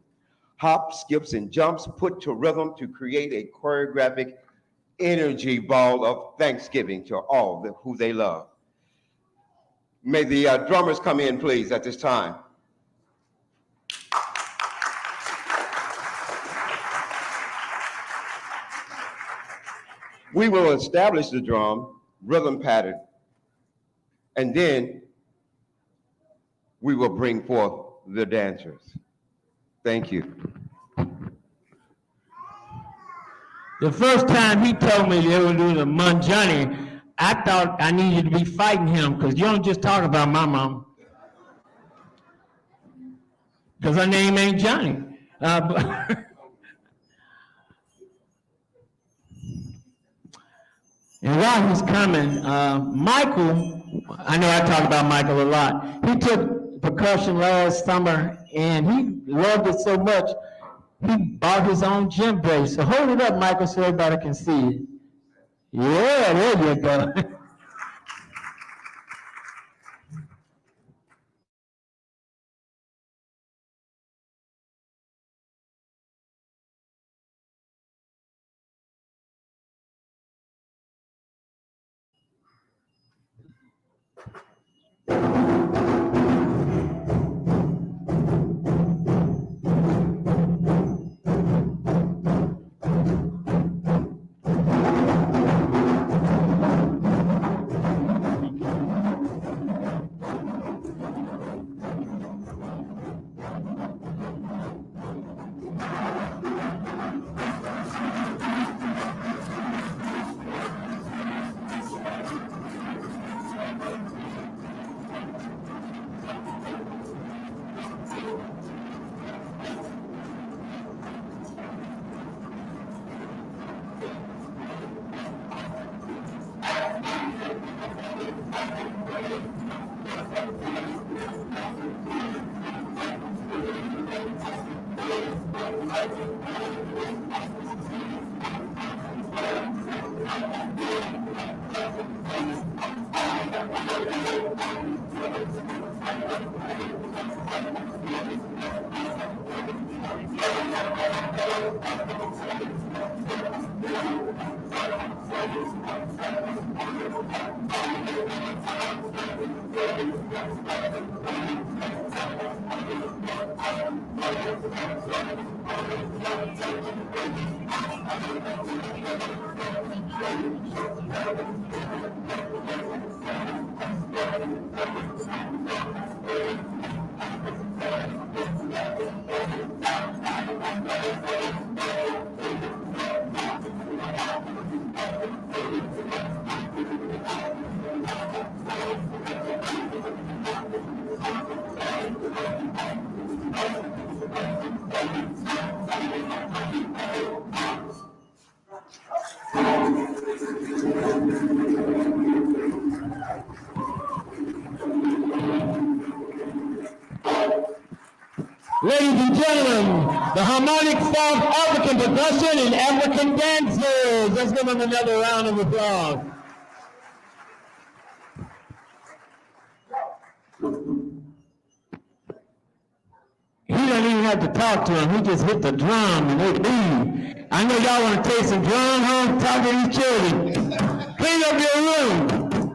Hops, skips, and jumps put to rhythm to create a choreographic energy ball of thanksgiving to all who they love. May the drummers come in, please, at this time. We will establish the drum rhythm pattern, and then we will bring forth the dancers. Thank you. The first time he told me they were doing the Manjani, I thought I needed to be fighting him because you don't just talk about my mom. Because her name ain't Johnny. And while he's coming, Michael, I know I talk about Michael a lot. He took percussion last summer and he loved it so much, he bought his own gym bass. So hold it up, Michael, so everybody can see it. Yeah, there you go. Ladies and gentlemen, the Harmonic South African percussion and African dancers. Let's give them another round of applause. He don't even have to talk to them. He just hit the drum and they leave. I know y'all want to take some drum home, talk to these children. Clean up your room.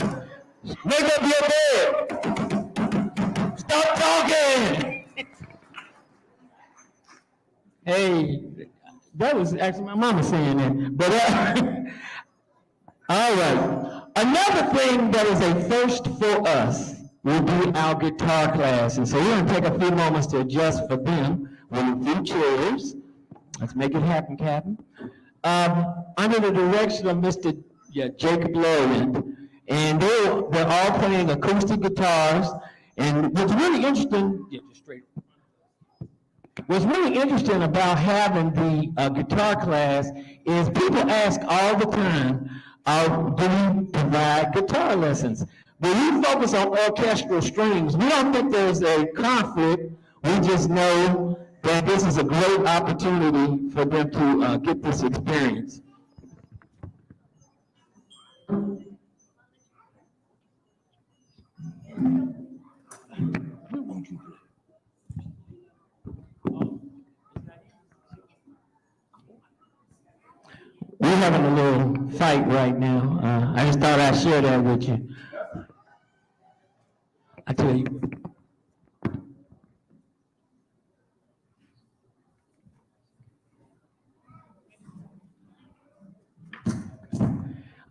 Make up your bed. Stop talking. Hey, that was actually my mama saying that. But all right. Another thing that is a first for us will be our guitar class. And so we're going to take a few moments to adjust for them with a few chairs. Let's make it happen, Captain. Under the direction of Mr. Jacob Lowland. And they're all playing acoustic guitars. And what's really interesting, what's really interesting about having the guitar class is people ask all the time, do we provide guitar lessons? When we focus on orchestral strings, we don't think there's a conflict. We just know that this is a great opportunity for them to get this experience. We're having a little fight right now. I just thought I'd share that with you. I tell you.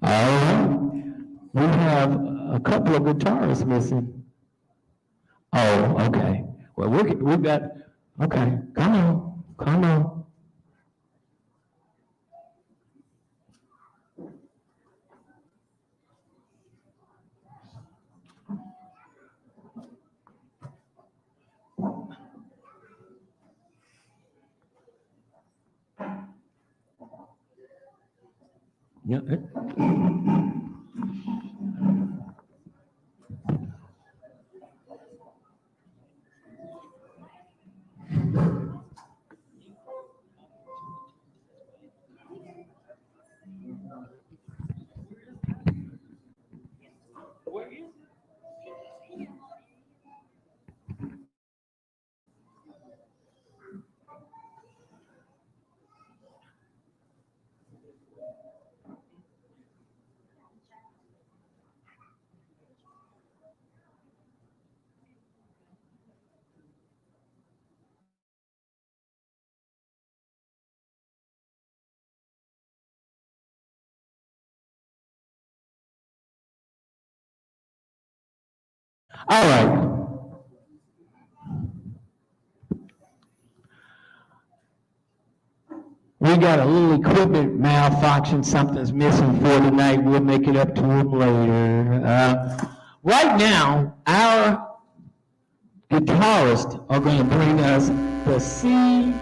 All right. We have a couple of guitarists missing. Oh, okay. Well, we've got, okay, come on. Yeah. All right. We got a little equipment malfunction. Something's missing for tonight. We'll make it up to them later. Right now, our guitarists are going to bring us the C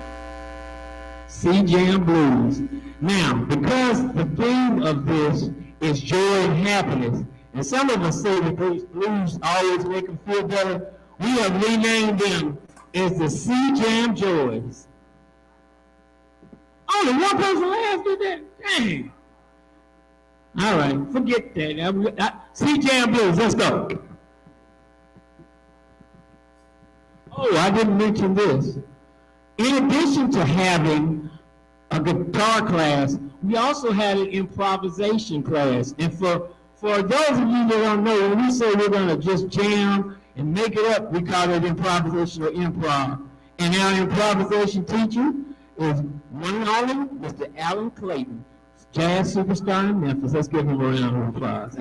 Jam Blues. Now, because the theme of this is joy and happiness, and some of us say that these blues always make them feel better, we have renamed them as the C Jam Joys. Only one person laughed at that? Dang. All right, forget that. C Jam Blues, let's go. Oh, I didn't mention this. In addition to having a guitar class, we also had an improvisation class. And for those of you that don't know, when we say we're going to just jam and make it up, we call it improvisation or improv. And our improvisation teacher is one and only Mr. Alan Clayton, jazz superstar in Memphis. Let's give him a round of applause.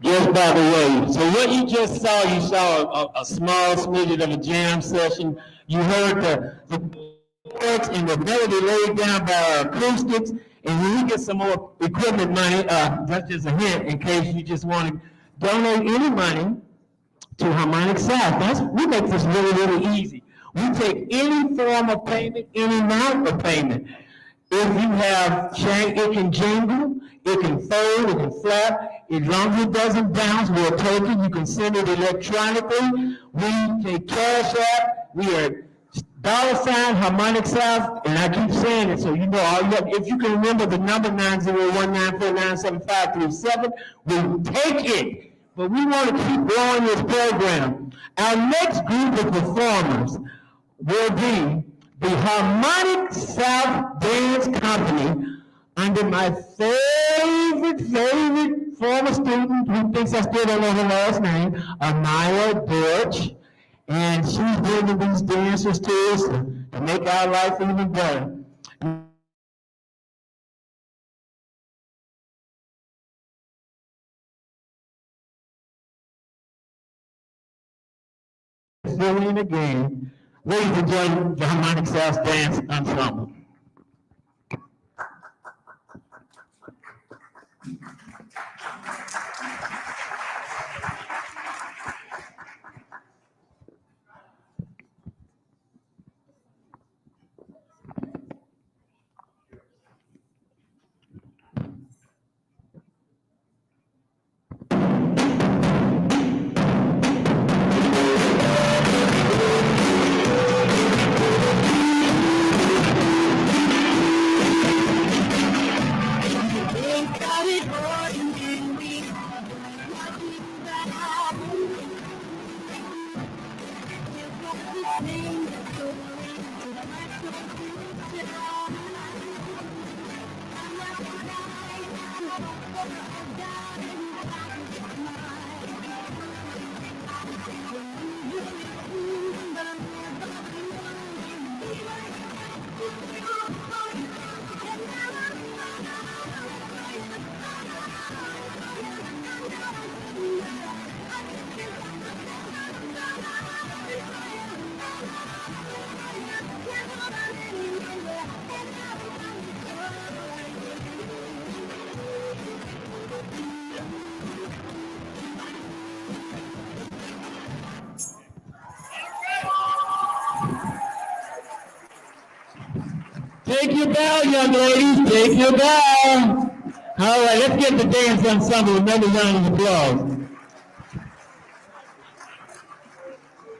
Just by the way, so what you just saw, you saw a small smidget of a jam session. You heard the chords and the melody laid down by our acoustics. And when we get some more equipment money, that's just a hint in case you just want to donate any money to Harmonic South. We make this really, really easy. We take any form of payment, any amount of payment. If you have change, it can jingle, it can fold, it can flap. As long as it doesn't bounce, we'll take it. You can send it electronically. We take Cash App. We are $ Harmonic South, and I keep saying it so you know. All you have, if you can remember the number 90194975337, we'll take it. But we want to keep growing this program. Our next group of performers will be the Harmonic South Dance Company under my favorite former student who thinks I still don't know her last name, Amaya Dorch. And she's bringing these dancers to us to make our life even better. Filling in again. Ladies and gentlemen, the Harmonic South Dance Ensemble. Take your bow, young ladies, take your bow. All right, let's get the dance ensemble another round of applause.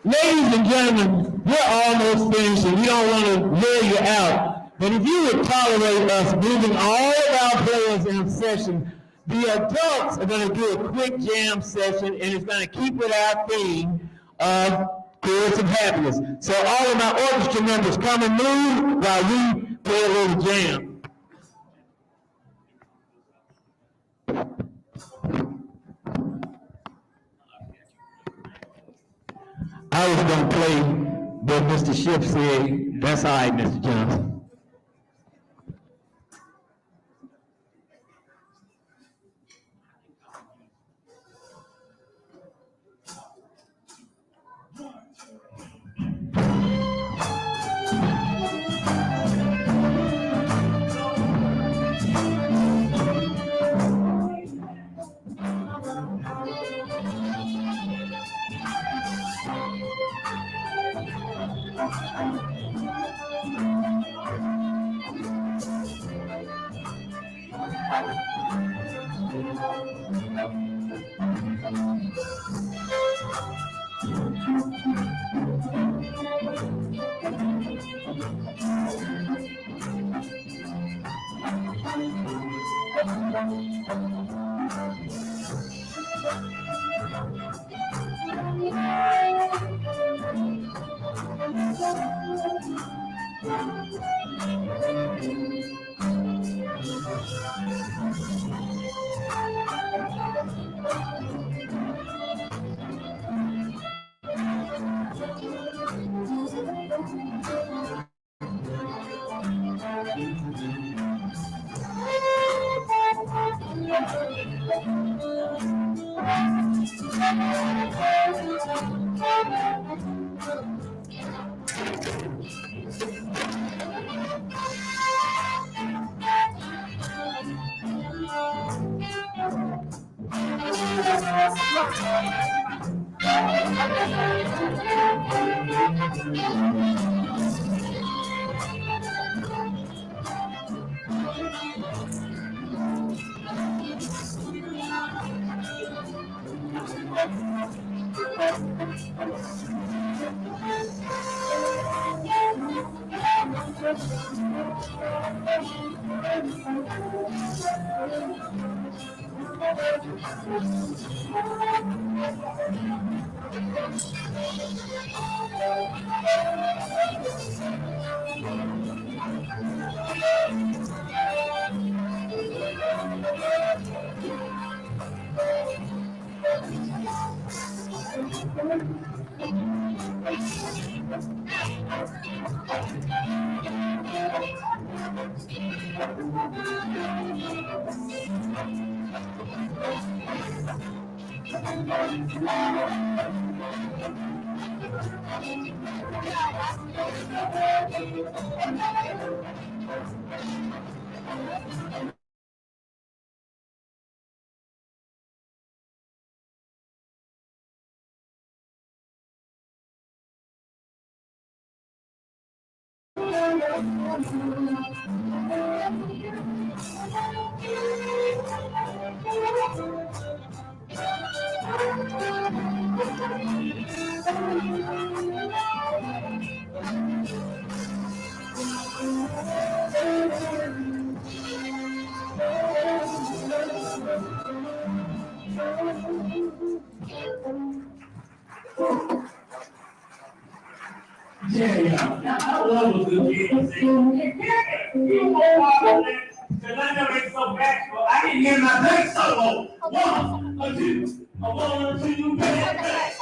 Ladies and gentlemen, we're almost finished and we don't want to wear you out. But if you would tolerate us moving all of our players in session The adults are going to do a quick jam session, and it's going to keep with our theme of Periods of Happiness. So all of my orchestra members come and move while we play a little jam. I was going to play, but Mr. Schiff said, that's all right, Mr. Johnson. Yeah, I love a good jam session. Because I know it's so bashful. I didn't hear my bass solo. One, a two, a one, two, back.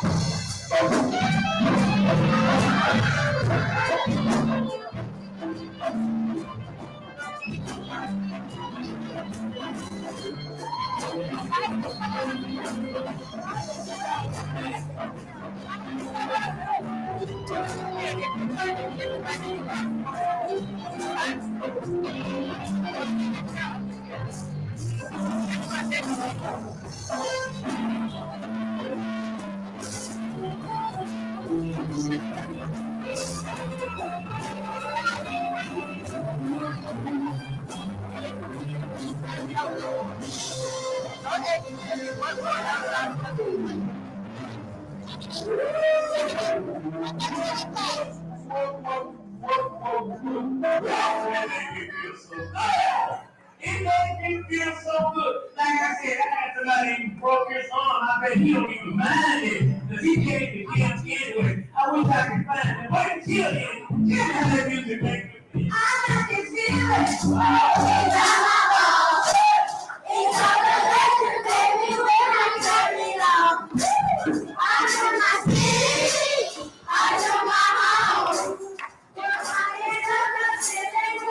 I said, I had somebody even broke his arm. I bet he don't even mind it. Because he came to camp anyway. I wish I could find him. Wait, chill him. Tell me how that music makes me feel. I got this feeling. It's all my fault. It's all the legend, baby, when I turn it on. I know my city. I know my home. You're higher than the ceiling,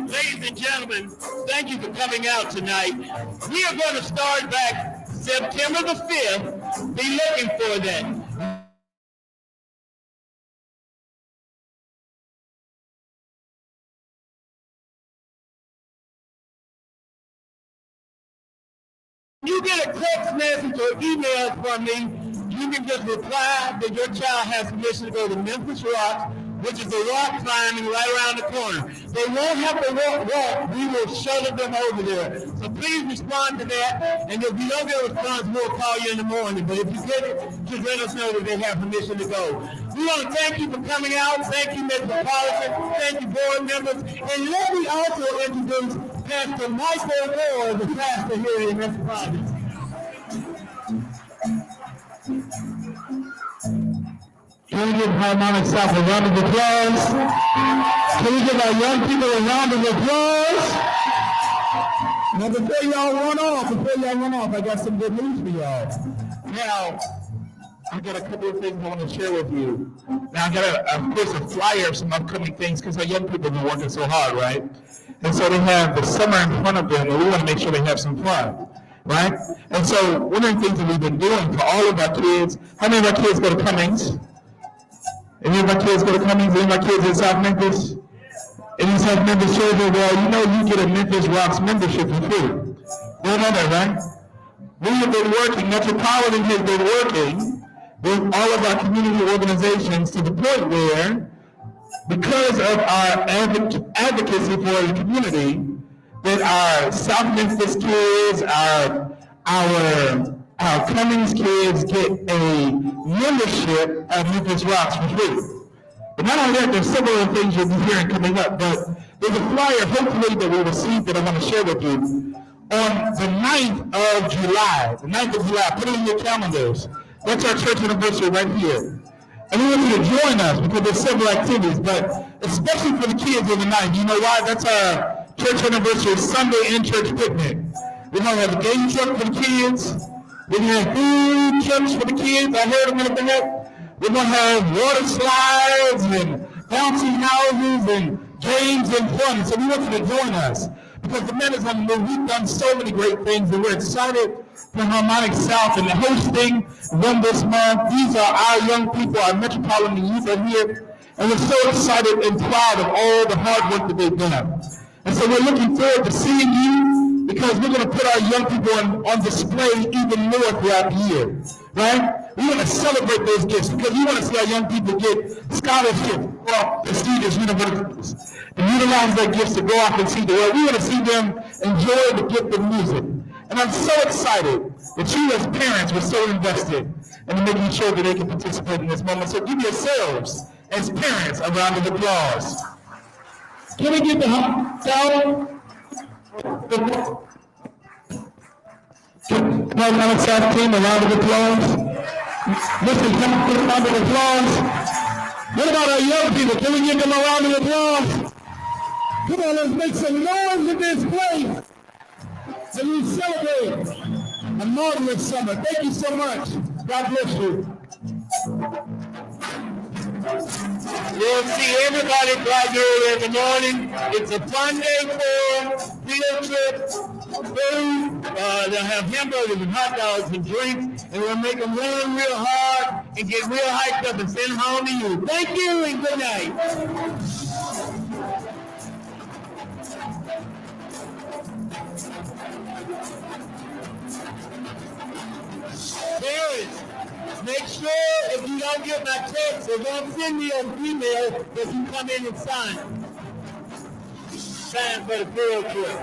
Ladies and gentlemen, thank you for coming out tonight. We are going to start back September the 5th. Be looking for that. You get a text message or email from me, you can just reply that your child has permission to go to Memphis Rocks, which is the rock climbing right around the corner. They won't have to walk. We will shuttle them over there. So please respond to that. And if you don't get a response, we'll call you in the morning. But if you get it, just let us know that they have permission to go. We want to thank you for coming out. Thank you, Metropolitan. Thank you, board members. And let me also introduce Pastor Michael Moore, the pastor here in Metropolitan. Can we give Harmonic South a round of applause? Can we give our young people a round of applause? Now before y'all run off, I got some good news for y'all. Now, I got a couple of things I want to share with you. Now I got of course a flyer of some upcoming things because our young people have been working so hard, right? And so they have the summer in front of them and we want to make sure they have some fun. Right? And so one of the things that we've been doing for all of our kids, how many of our kids go to Cummings? Any of my kids go to Cummings? Any of my kids in South Memphis? Any South Memphis children? Well, you know you get a Memphis Rocks membership for free. You know that, right? We have been working, Metropolitan has been working with all of our community organizations to the point where, because of our advocacy for the community, that our South Memphis kids, our Cummings kids get a membership at Memphis Rocks for free. But not only that, there's several other things you'll be hearing coming up, but there's a flyer, hopefully, that we received that I want to share with you. On the 9th of July, put it in your calendars. That's our church anniversary right here. And we want you to join us because there's several activities, but especially for the kids on the 9th. You know why? That's our church anniversary Sunday and church picnic. We're going to have a game truck for the kids. We're going to have food trucks for the kids. I heard them in the back. We're going to have water slides and bouncy houses and games and fun. So we want you to join us because the men is on the move. We've done so many great things and we're excited for Harmonic South and the hosting them this month. These are our young people, our Metropolitan youth are here, and we're so excited and proud of all the hard work that they've done. And so we're looking forward to seeing you because we're going to put our young people on display even more throughout the year, right? We want to celebrate those gifts because we want to see our young people get scholarships or prestigious universities and utilize their gifts to go off and see the world. We want to see them enjoy the gift of music. And I'm so excited that you as parents were so invested in making sure that they can participate in this moment. So give yourselves, as parents, a round of applause. Can we get the sound? Harmonic South team, a round of applause. Listen, come on, a round of applause. What about our young people? Can we give them a round of applause? Come on, let's make some noise in this place. So we celebrate a marvelous summer. Thank you so much. God bless you. You'll see everybody bright early in the morning. It's a fun day for them. Field trip, food. They'll have hamburgers and hot dogs and drinks. And we'll make them run real hard and get real hyped up and send them home to you. Thank you and good night. Parents, make sure if you don't get my text or don't send me an email that you come in and sign. Sign for the field trip.